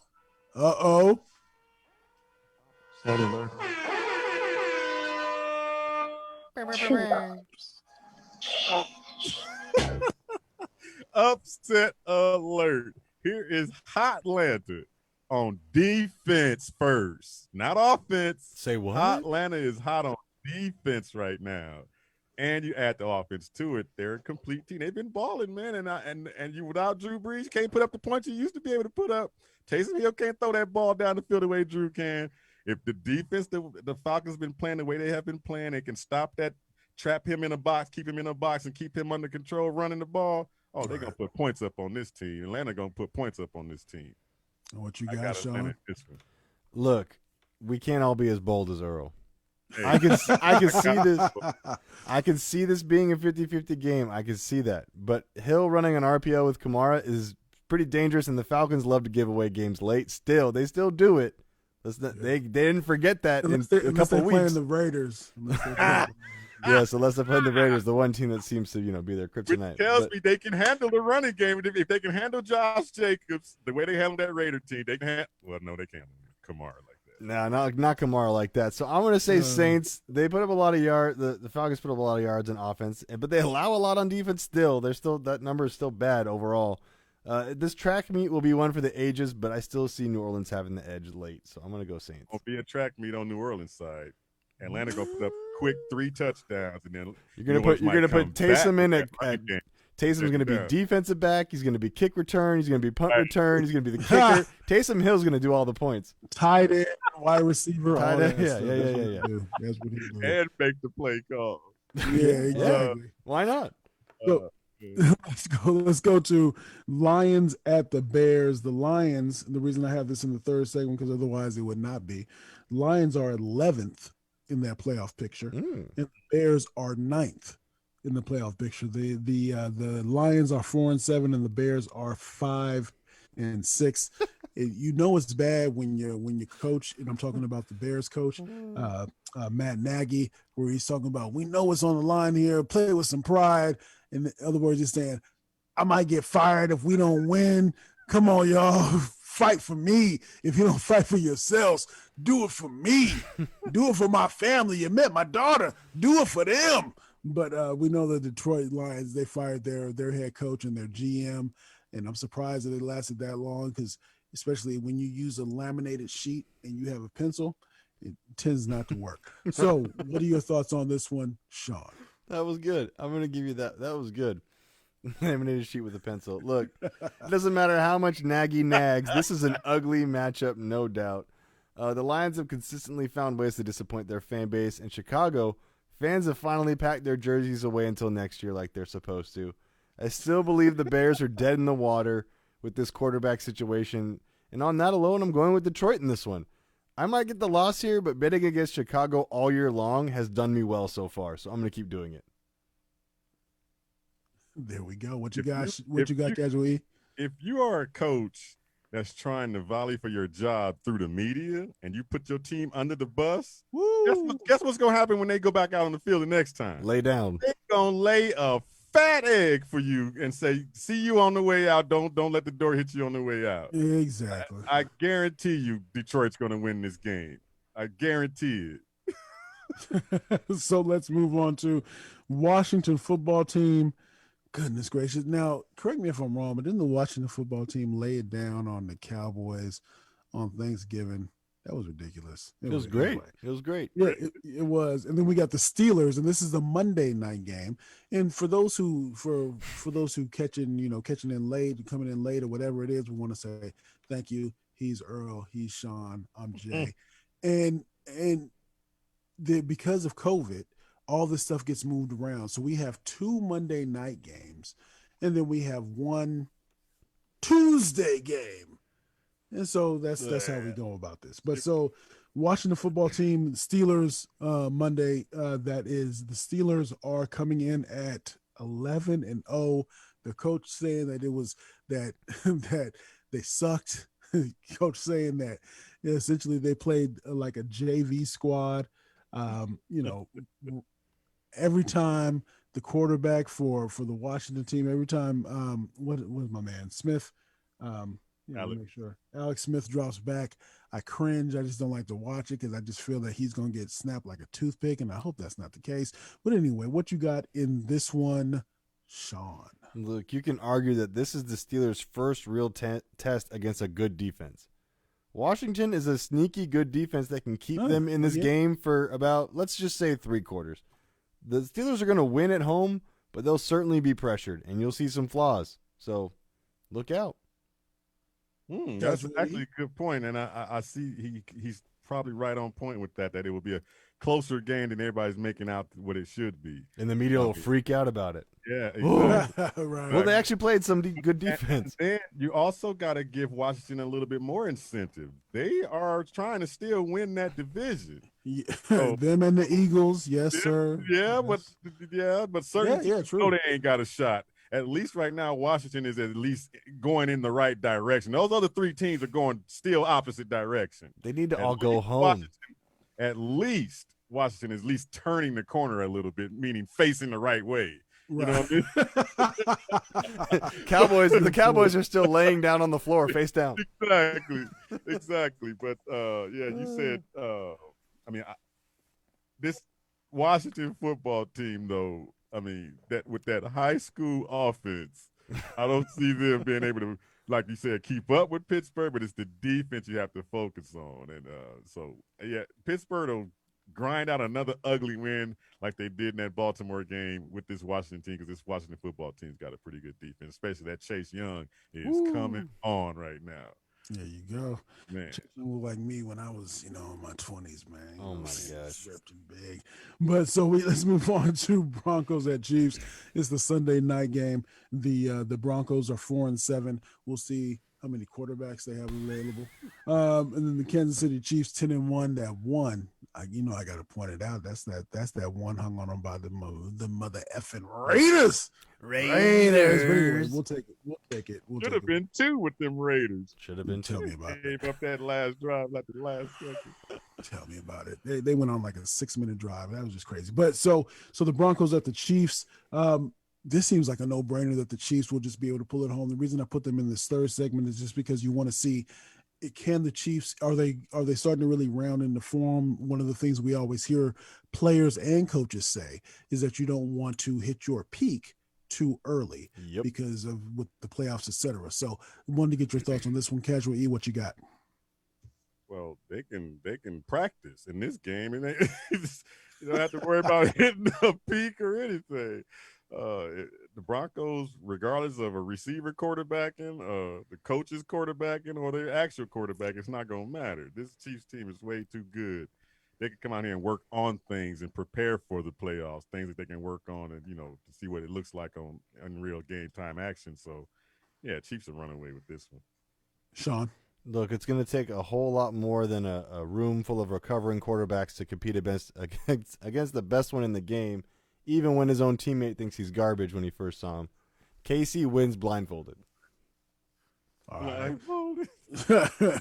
Upset alert. Here is Hotlanta on defense first, not offense. Say what? Hotlanta is hot on defense right now. and you add the offense to it, they're a complete team. They've been balling, man, and you without Drew Brees, you can't put up the points you used to be able to put up. Taysom Hill can't throw that ball down the field the way Drew can. If the defense, the Falcons been playing the way they have been playing, they can stop that, trap him in a box, keep him in a box, and keep him under control running the ball. Oh, they're going to put points up on this team. Atlanta going to put points up on this team. What you got, Sean? Look, we can't all be as bold as Earl. Hey. I can see this. I can see this being a 50-50 game. I can see that. But Hill running an RPO with Kamara is pretty dangerous, and the Falcons love to give away games late. They still do it. They didn't forget that in a couple of weeks. Playing the Raiders. Yeah, so unless they're playing the Raiders, the one team that seems to be their kryptonite. Which tells me they can handle the running game. If they can handle Josh Jacobs the way they handle that Raider team, they can. Well, no, they can't. Kamara like that. No, not Kamara like that. So I'm going to say Saints. They put up a lot of yards. The Falcons put up a lot of yards on offense, but they allow a lot on defense. Still, that number is still bad overall. This track meet will be one for the ages, but I still see New Orleans having the edge late. So I'm going to go Saints. Won't be a track meet on New Orleans side. Atlanta gonna put up quick 3 touchdowns, and then you're gonna put Taysom in at Taysom's gonna be defensive back. He's gonna be kick return. He's gonna be punt return. He's gonna be the kicker. Taysom Hill's gonna do all the points. Tight end, wide receiver, tight end. Yeah. That's what he do. And make the play call. Yeah, exactly. Why not? So, let's go to Lions at the Bears. The Lions. The reason I have this in the third segment because otherwise it would not be. Lions are 11th. In that playoff picture, and the Bears are 9th in the playoff picture. The Lions are 4-7, and the Bears are 5-6. You know it's bad when you coach, and I'm talking about the Bears coach, Matt Nagy, where he's talking about we know what's on the line here. Play with some pride. In other words, he's saying I might get fired if we don't win. Come on, y'all. Fight for me. If you don't fight for yourselves, do it for me. Do it for my family. You met my daughter. Do it for them. But we know the Detroit Lions, they fired their head coach and their GM, and I'm surprised that it lasted that long because especially when you use a laminated sheet and you have a pencil, it tends not to work. So what are your thoughts on this one, Sean? That was good. I'm going to give you that. That was good. Laminated sheet with a pencil. Look, it doesn't matter how much Nagy nags. This is an ugly matchup, no doubt. The Lions have consistently found ways to disappoint their fan base. In Chicago, fans have finally packed their jerseys away until next year like they're supposed to. I still believe the Bears are dead in the water with this quarterback situation. And on that alone, I'm going with Detroit in this one. I might get the loss here, but betting against Chicago all year long has done me well so far. So I'm going to keep doing it. There we go. What you got, Casual E? If you are a coach that's trying to volley for your job through the media and you put your team under the bus, guess what's going to happen when they go back out on the field the next time? Lay down. They're going to lay a fat egg for you and say, see you on the way out. Don't let the door hit you on the way out. Exactly. I guarantee you Detroit's going to win this game. I guarantee it. So let's move on to Washington football team. Goodness gracious. Now, correct me if I'm wrong, but didn't the Washington football team lay it down on the Cowboys on Thanksgiving? That was ridiculous. It was great. Anyway. It was great. Yeah, it was. And then we got the Steelers, and this is a Monday night game. And for those who catching in late, coming in late or whatever it is, we want to say thank you. He's Earl, he's Sean, I'm Jay. And because of COVID, all this stuff gets moved around. So we have 2 Monday night games, and then we have 1 Tuesday game. And so that's how we go about this. But so Washington football team, Steelers Monday, that is the Steelers are coming in at 11-0. The coach saying that it was that they sucked. Coach saying that essentially they played like a JV squad. Every time the quarterback for the Washington team, every time what was my man Smith, make sure Alex Smith drops back, I cringe. I just don't like to watch it because I just feel that he's gonna get snapped like a toothpick, and I hope that's not the case. But anyway, what you got in this one, Sean? Look, you can argue that this is the Steelers' first real test against a good defense. Washington is a sneaky good defense that can keep them in this game for about, let's just say, 3 quarters. the Steelers are going to win at home, but they'll certainly be pressured, and you'll see some flaws. So look out. That's actually a good point, and I see he's probably right on point with that it will be a closer game than everybody's making out what it should be. And the media will freak out about it. Yeah, exactly. Right. Well, they actually played some good defense. And then you also got to give Washington a little bit more incentive. They are trying to still win that division. Yeah. So, them and the Eagles, yes, sir. Yeah, yes. but certainly true. know they ain't got a shot. At least right now, Washington is at least going in the right direction. Those other three teams are going still opposite direction. They need to all go home. At least Washington is at least turning the corner a little bit, meaning facing the right way. You know what I mean? The Cowboys are still laying down on the floor, face down. Exactly. But you said, this Washington football team, though. I mean, that with that high school offense, I don't see them being able to, like you said, keep up with Pittsburgh. But it's the defense you have to focus on, and Pittsburgh will grind out another ugly win like they did in that Baltimore game with this Washington team, because this Washington football team's got a pretty good defense, especially that Chase Young is coming on right now. There you go. Man. Chase Young looked like me when I was, in my 20s, man. Oh, my gosh. Ripped and big. But so let's move on to Broncos at Chiefs. It's the Sunday night game. The Broncos are 4-7. We'll see how many quarterbacks they have available. And then the Kansas City Chiefs 10-1. That one, I got to point it out. That's that one hung on them by the mother effing Raiders. But anyway, we'll take it. Should have been two with them Raiders. Should have been two. Tell me about it. Gave up that last drive, like the last second. Tell me about it. They went on like a 6-minute drive. That was just crazy. But so the Broncos at the Chiefs. This seems like a no-brainer that the Chiefs will just be able to pull it home. The reason I put them in this third segment is just because you want to see, can the Chiefs, are they starting to really round into form? One of the things we always hear players and coaches say is that you don't want to hit your peak too early because of with the playoffs, etc. So I wanted to get your thoughts on this one. Casual E, what you got? Well, they can practice in this game, and you don't have to worry about hitting a peak or anything. The Broncos, regardless of a receiver quarterbacking, the coach's quarterbacking, or their actual quarterback, it's not going to matter. This Chiefs team is way too good. They can come out here and work on things and prepare for the playoffs, things that they can work on and, to see what it looks like on real game time action. So, yeah, Chiefs are running away with this one. Sean? Look, it's going to take a whole lot more than a room full of recovering quarterbacks to compete against the best one in the game, even when his own teammate thinks he's garbage when he first saw him. KC wins blindfolded. All right.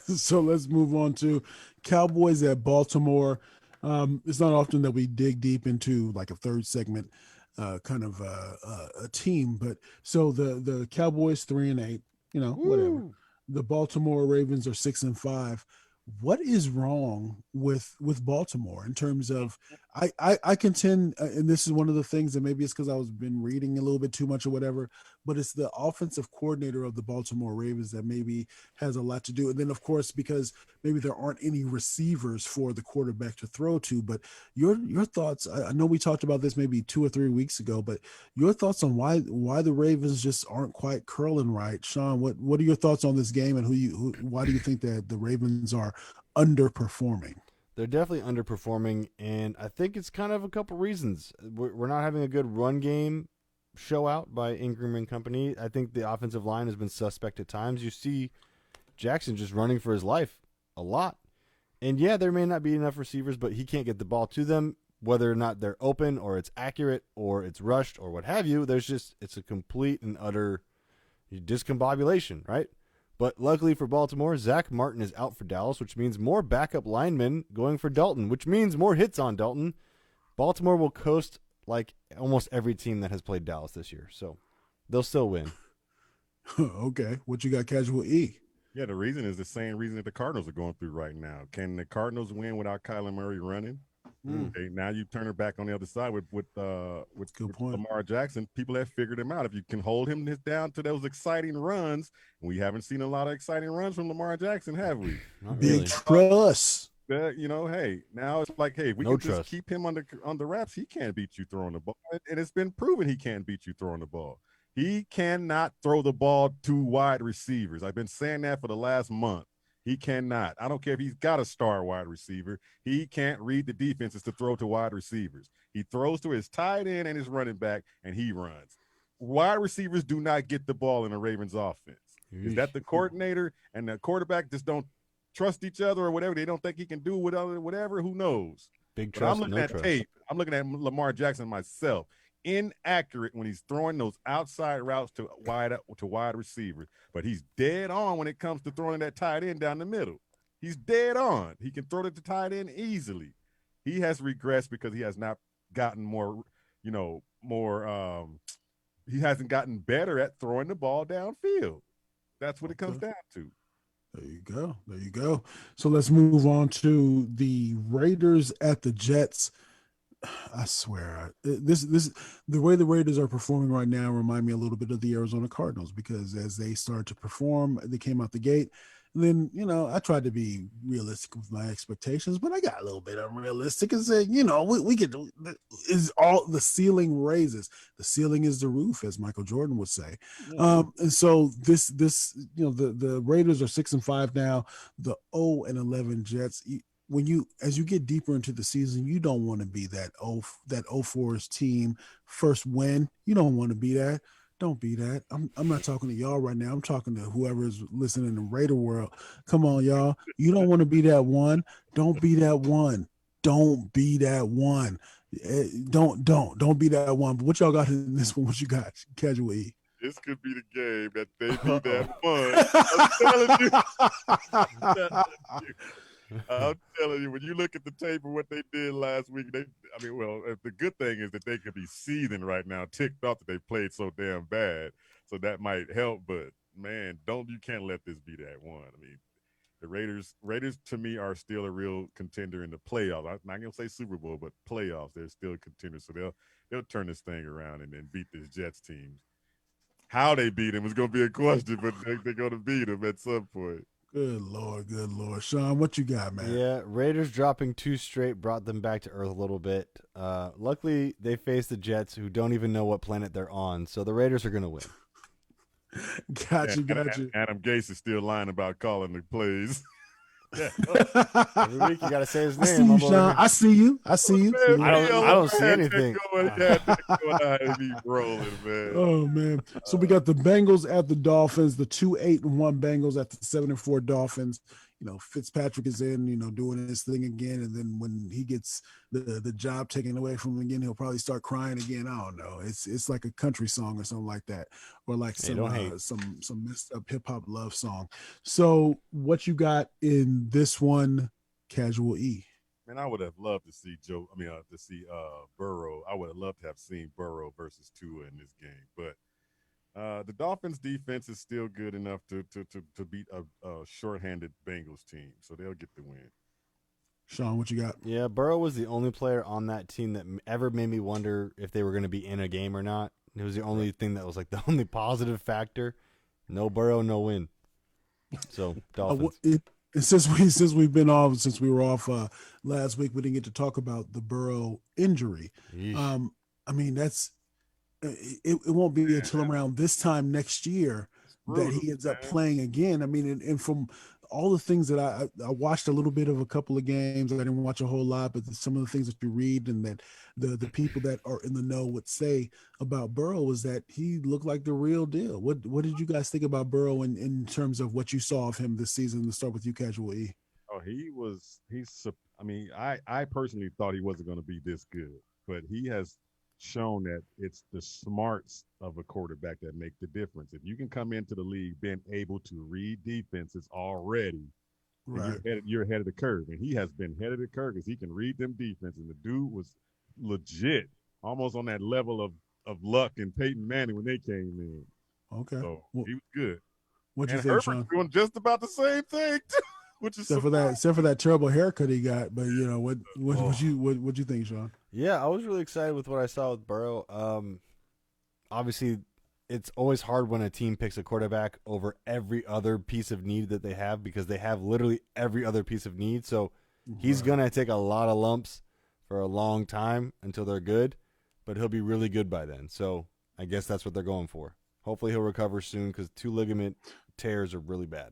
So let's move on to Cowboys at Baltimore. It's not often that we dig deep into like a third segment kind of a team, but so the Cowboys 3-8, whatever. The Baltimore Ravens are 6-5. What is wrong with Baltimore in terms of I contend, and this is one of the things that maybe it's because I was been reading a little bit too much or whatever, but it's the offensive coordinator of the Baltimore Ravens that maybe has a lot to do. And then of course, because maybe there aren't any receivers for the quarterback to throw to, but your thoughts, I know we talked about this maybe 2 or 3 weeks ago, but your thoughts on why the Ravens just aren't quite curling right. Sean, what are your thoughts on this game, and why do you think that the Ravens are underperforming? They're definitely underperforming, and I think it's kind of a couple reasons. We're not having a good run game show out by Ingram and company. I think the offensive line has been suspect at times. You see Jackson just running for his life a lot. And yeah, there may not be enough receivers, but he can't get the ball to them, whether or not they're open or it's accurate or it's rushed or what have you. It's a complete and utter discombobulation, right? But luckily for Baltimore, Zach Martin is out for Dallas, which means more backup linemen going for Dalton, which means more hits on Dalton. Baltimore will coast like almost every team that has played Dallas this year, so they'll still win. Okay, what you got, Casual E? Yeah, the reason is the same reason that the Cardinals are going through right now. Can the Cardinals win without Kyler Murray running? Okay, now you turn her back on the other side with Lamar Jackson. People have figured him out. If you can hold him down to those exciting runs, we haven't seen a lot of exciting runs from Lamar Jackson, have we? Not Big really. trust. that, hey, now it's like, hey, if we No can just trust. keep him under wraps, he can't beat you throwing the ball. And it's been proven he can't beat you throwing the ball. He cannot throw the ball to wide receivers. I've been saying that for the last month. He cannot. I don't care if he's got a star wide receiver. He can't read the defenses to throw to wide receivers. He throws to his tight end and his running back, and he runs. Wide receivers do not get the ball in the Ravens offense. Is that the coordinator and the quarterback just don't trust each other or whatever? They don't think he can do whatever. Who knows? Big But trust, I'm looking no at trust. tape. I'm looking at Lamar Jackson myself. Inaccurate when he's throwing those outside routes to wide receivers, but he's dead on when it comes to throwing that tight end down the middle. He's dead on. He can throw it to tight end easily. He has regressed because he has not gotten more. He hasn't gotten better at throwing the ball downfield. That's what it comes down to. There you go. There you go. So let's move on to the Raiders at the Jets. I swear, the way the Raiders are performing right now remind me a little bit of the Arizona Cardinals, because as they started to perform, they came out the gate. And then, I tried to be realistic with my expectations, but I got a little bit unrealistic and said, we get is all the ceiling raises. The ceiling is the roof, as Michael Jordan would say. And so this, the Raiders are 6-5 now. The 0-11 Jets. As you get deeper into the season, you don't want to be that 04's team first win. You don't want to be that. Don't be that. I'm not talking to y'all right now. I'm talking to whoever's listening in the Raider world. Come on, y'all. You don't want to be that one. Don't be that one. Don't be that one. Don't be that one. But what y'all got in this one? What you got, Casual E? This could be the game that they be that one. I'm telling you. I'm telling you, when you look at the tape of what they did last week, the good thing is that they could be seething right now, ticked off that they played so damn bad. So that might help, but man, you can't let this be that one. I mean, the Raiders to me are still a real contender in the playoffs. I'm not gonna say Super Bowl, but playoffs, they're still a contender. So they'll turn this thing around and then beat this Jets team. How they beat them is gonna be a question, but they're gonna beat them at some point. Good Lord. Sean, what you got, man? Yeah, Raiders dropping 2 straight brought them back to earth a little bit. Luckily, they faced the Jets, who don't even know what planet they're on, so the Raiders are going to win. Got you. Adam Gase is still lying about calling the plays. Every week you got to say his name. I see you, Sean. I see you. Man, I don't see anything. Rolling, man. Oh man! So we got the Bengals at the Dolphins, the 2-8-1 Bengals at the 7-4 Dolphins. Fitzpatrick is in, doing his thing again, and then when he gets the job taken away from him again, he'll probably start crying again. I don't know. It's like a country song or something like that, or like some messed up hip hop love song. So what you got in this one, Casual E? Man, I would have loved to see Burrow. I would have loved to have seen Burrow versus Tua in this game, but the Dolphins' defense is still good enough to beat a shorthanded Bengals team, so they'll get the win. Sean, what you got? Yeah, Burrow was the only player on that team that ever made me wonder if they were going to be in a game or not. It was the only thing that was like the only positive factor. No Burrow, no win. So Dolphins. Since we were off last week, we didn't get to talk about the Burrow injury. I mean, it won't be until around this time next year that he ends up playing again. I mean, and from all the things that I watched a little bit of a couple of games, I didn't watch a whole lot, but some of the things that you read and that the people that are in the know would say about Burrow was that he looked like the real deal. What did you guys think about Burrow in terms of what you saw of him this season? Let's start with you, Casual E. Oh, I personally thought he wasn't going to be this good, but he has shown that it's the smarts of a quarterback that make the difference. If you can come into the league being able to read defenses already, right, you're ahead of the curve. And he has been ahead of the curve because he can read them defenses. And the dude was legit, almost on that level of Luck and Peyton Manning when they came in. Okay. So he was good. What you think, Sean? Doing just about the same thing too. Except for that terrible haircut he got, but what you think, Sean? Yeah, I was really excited with what I saw with Burrow. Obviously, it's always hard when a team picks a quarterback over every other piece of need that they have because they have literally every other piece of need. So He's going to take a lot of lumps for a long time until they're good, but he'll be really good by then. So I guess that's what they're going for. Hopefully he'll recover soon because 2 ligament tears are really bad.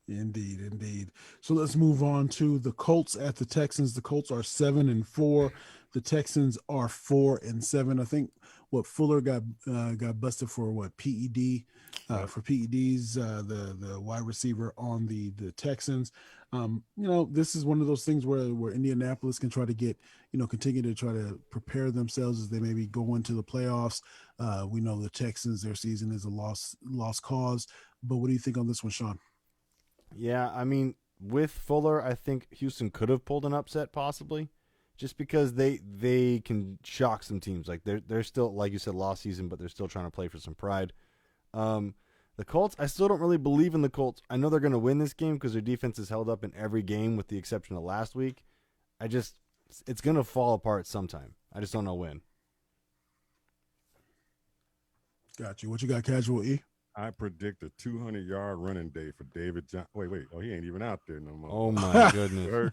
Indeed, indeed. So let's move on to the Colts at the Texans. The Colts are 7-4. The Texans are 4-7. I think Fuller got busted for PED for PEDs. The wide receiver on the Texans. This is one of those things where Indianapolis can try to get continue to try to prepare themselves as they maybe go into the playoffs. We know the Texans, their season is a lost cause. But what do you think on this one, Sean? Yeah, I mean, with Fuller, I think Houston could have pulled an upset possibly, just because they can shock some teams. Like they're still, like you said, lost season, but they're still trying to play for some pride. The Colts, I still don't really believe in the Colts. I know they're going to win this game because their defense is held up in every game with the exception of last week. It's going to fall apart sometime. I just don't know when. Got you. What you got, Casual E? I predict a 200-yard running day for David Johnson. Wait. Oh, he ain't even out there no more. Oh, my goodness.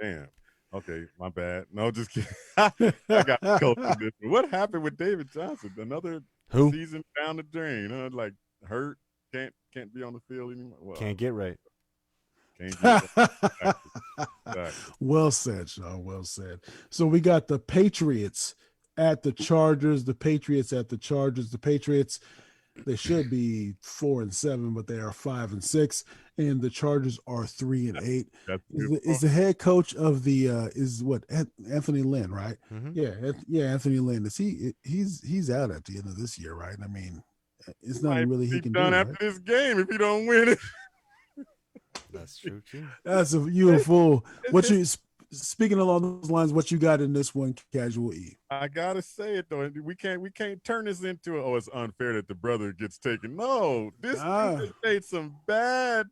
Damn. Okay, my bad. No, just kidding. I got coached in this one. What happened with David Johnson? Another season down the drain. Like hurt, can't be on the field anymore. Well, can't get right. Can't get right. Exactly. Well said, Sean. Well said. So we got the Patriots at the Chargers. The Patriots, they should be 4-7, but they are 5-6, and the Chargers are 3-8. Is the head coach of the Anthony Lynn, right? Mm-hmm. Yeah, Anthony Lynn. He's out at the end of this year, right? I mean, it's not really he can do after this game if you don't win it. That's true too. That's you a fool. Speaking along those lines, what you got in this one, Casual E? I gotta say it though. We can't turn this into it's unfair that the brother gets taken. No, this has made some bad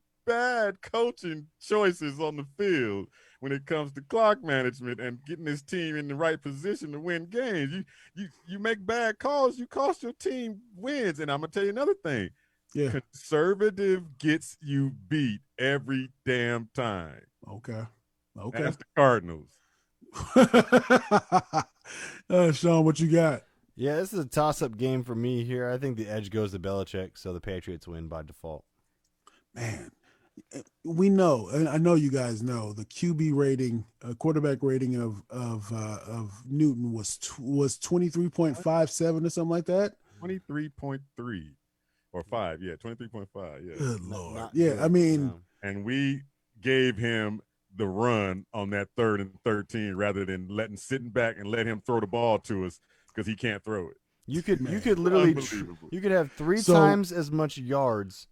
coaching choices on the field when it comes to clock management and getting his team in the right position to win games. You make bad calls, you cost your team wins. And I'm gonna tell you another thing. Yeah. Conservative gets you beat every damn time. Okay. That's the Cardinals. Sean, what you got? Yeah, this is a toss-up game for me here. I think the edge goes to Belichick, so the Patriots win by default. Man, we know, and I know you guys know, the QB rating, quarterback rating of Newton was 23.57 or something like that. 23.3 or 5, yeah, 23.5, yeah. Good Lord, yeah. I mean, and we gave him the run on that 3rd and 13 rather than sitting back and let him throw the ball to us because he can't throw it. You could literally you could have 3 times as much yards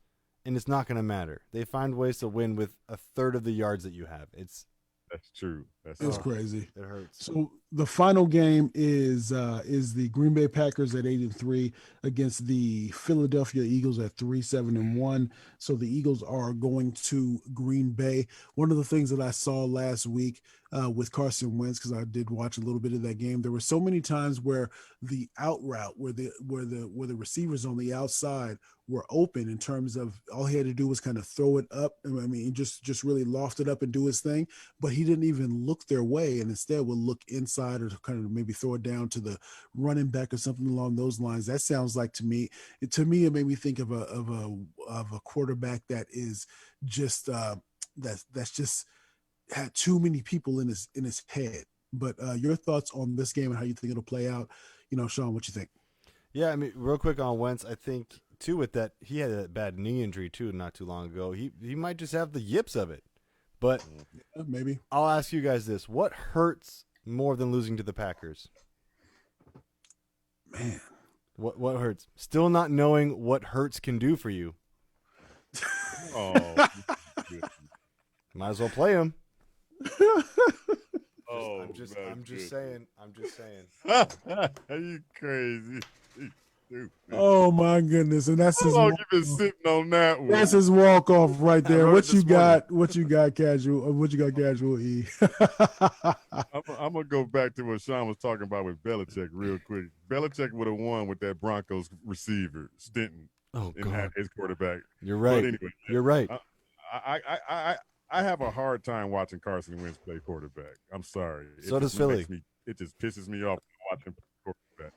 and it's not going to matter. They find ways to win with a third of the yards that you have. That's true. It's crazy. It hurts. So the final game is the Green Bay Packers at 8-3 against the Philadelphia Eagles at 3-7-1. So the Eagles are going to Green Bay. One of the things that I saw last week with Carson Wentz, because I did watch a little bit of that game, there were so many times where the out route, where the receivers on the outside were open in terms of all he had to do was kind of throw it up. I mean, just really loft it up and do his thing, but he didn't even look their way and instead would look inside or kind of maybe throw it down to the running back or something along those lines. That sounds like to me it made me think of a quarterback that is just that's just had too many people in his head. But your thoughts on this game and how you think it'll play out, Sean, what you think? Yeah, I mean, real quick on Wentz, I think too with that he had a bad knee injury too not too long ago. He might just have the yips of it. But maybe I'll ask you guys this: what hurts more than losing to the Packers? Man, what hurts? Still not knowing what Hurts can do for you. Oh, might as well play him. Oh, I'm just saying. Are you crazy? Oh my goodness! And that's how long you been sitting on that one? That's his walk off right there. What you got? What you got, Casual? What you got, Casual E? I'm gonna go back to what Sean was talking about with Belichick real quick. Belichick would have won with that Broncos receiver Stinton. Oh God, his quarterback. You're right. But anyway, you're right. I have a hard time watching Carson Wentz play quarterback. I'm sorry. So does Philly. It just pisses me off watching quarterback.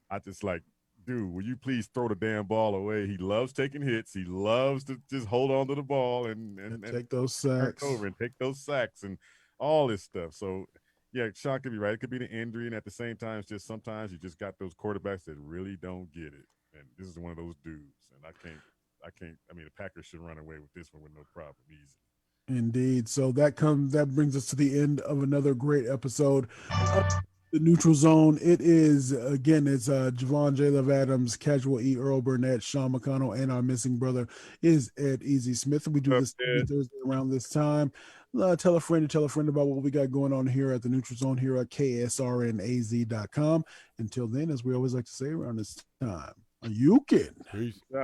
I just like, dude, will you please throw the damn ball away? He loves taking hits. He loves to just hold on to the ball and take those turn sacks it over and take those sacks and all this stuff. So, yeah, Sean could be right. It could be the injury, and at the same time, it's just sometimes you just got those quarterbacks that really don't get it. And this is one of those dudes. And I can't. I mean, the Packers should run away with this one with no problem, easy. Indeed. So that brings us to the end of another great episode of the Neutral Zone. It is again, it's Javon J. Love Adams, Casual E. Earl Burnett, Sean McConnell, and our missing brother is Ed Easy Smith. We do this every Thursday around this time. Tell a friend about what we got going on here at the Neutral Zone here at KSRNAZ.com. Until then, as we always like to say around this time, you can. Peace. Yeah.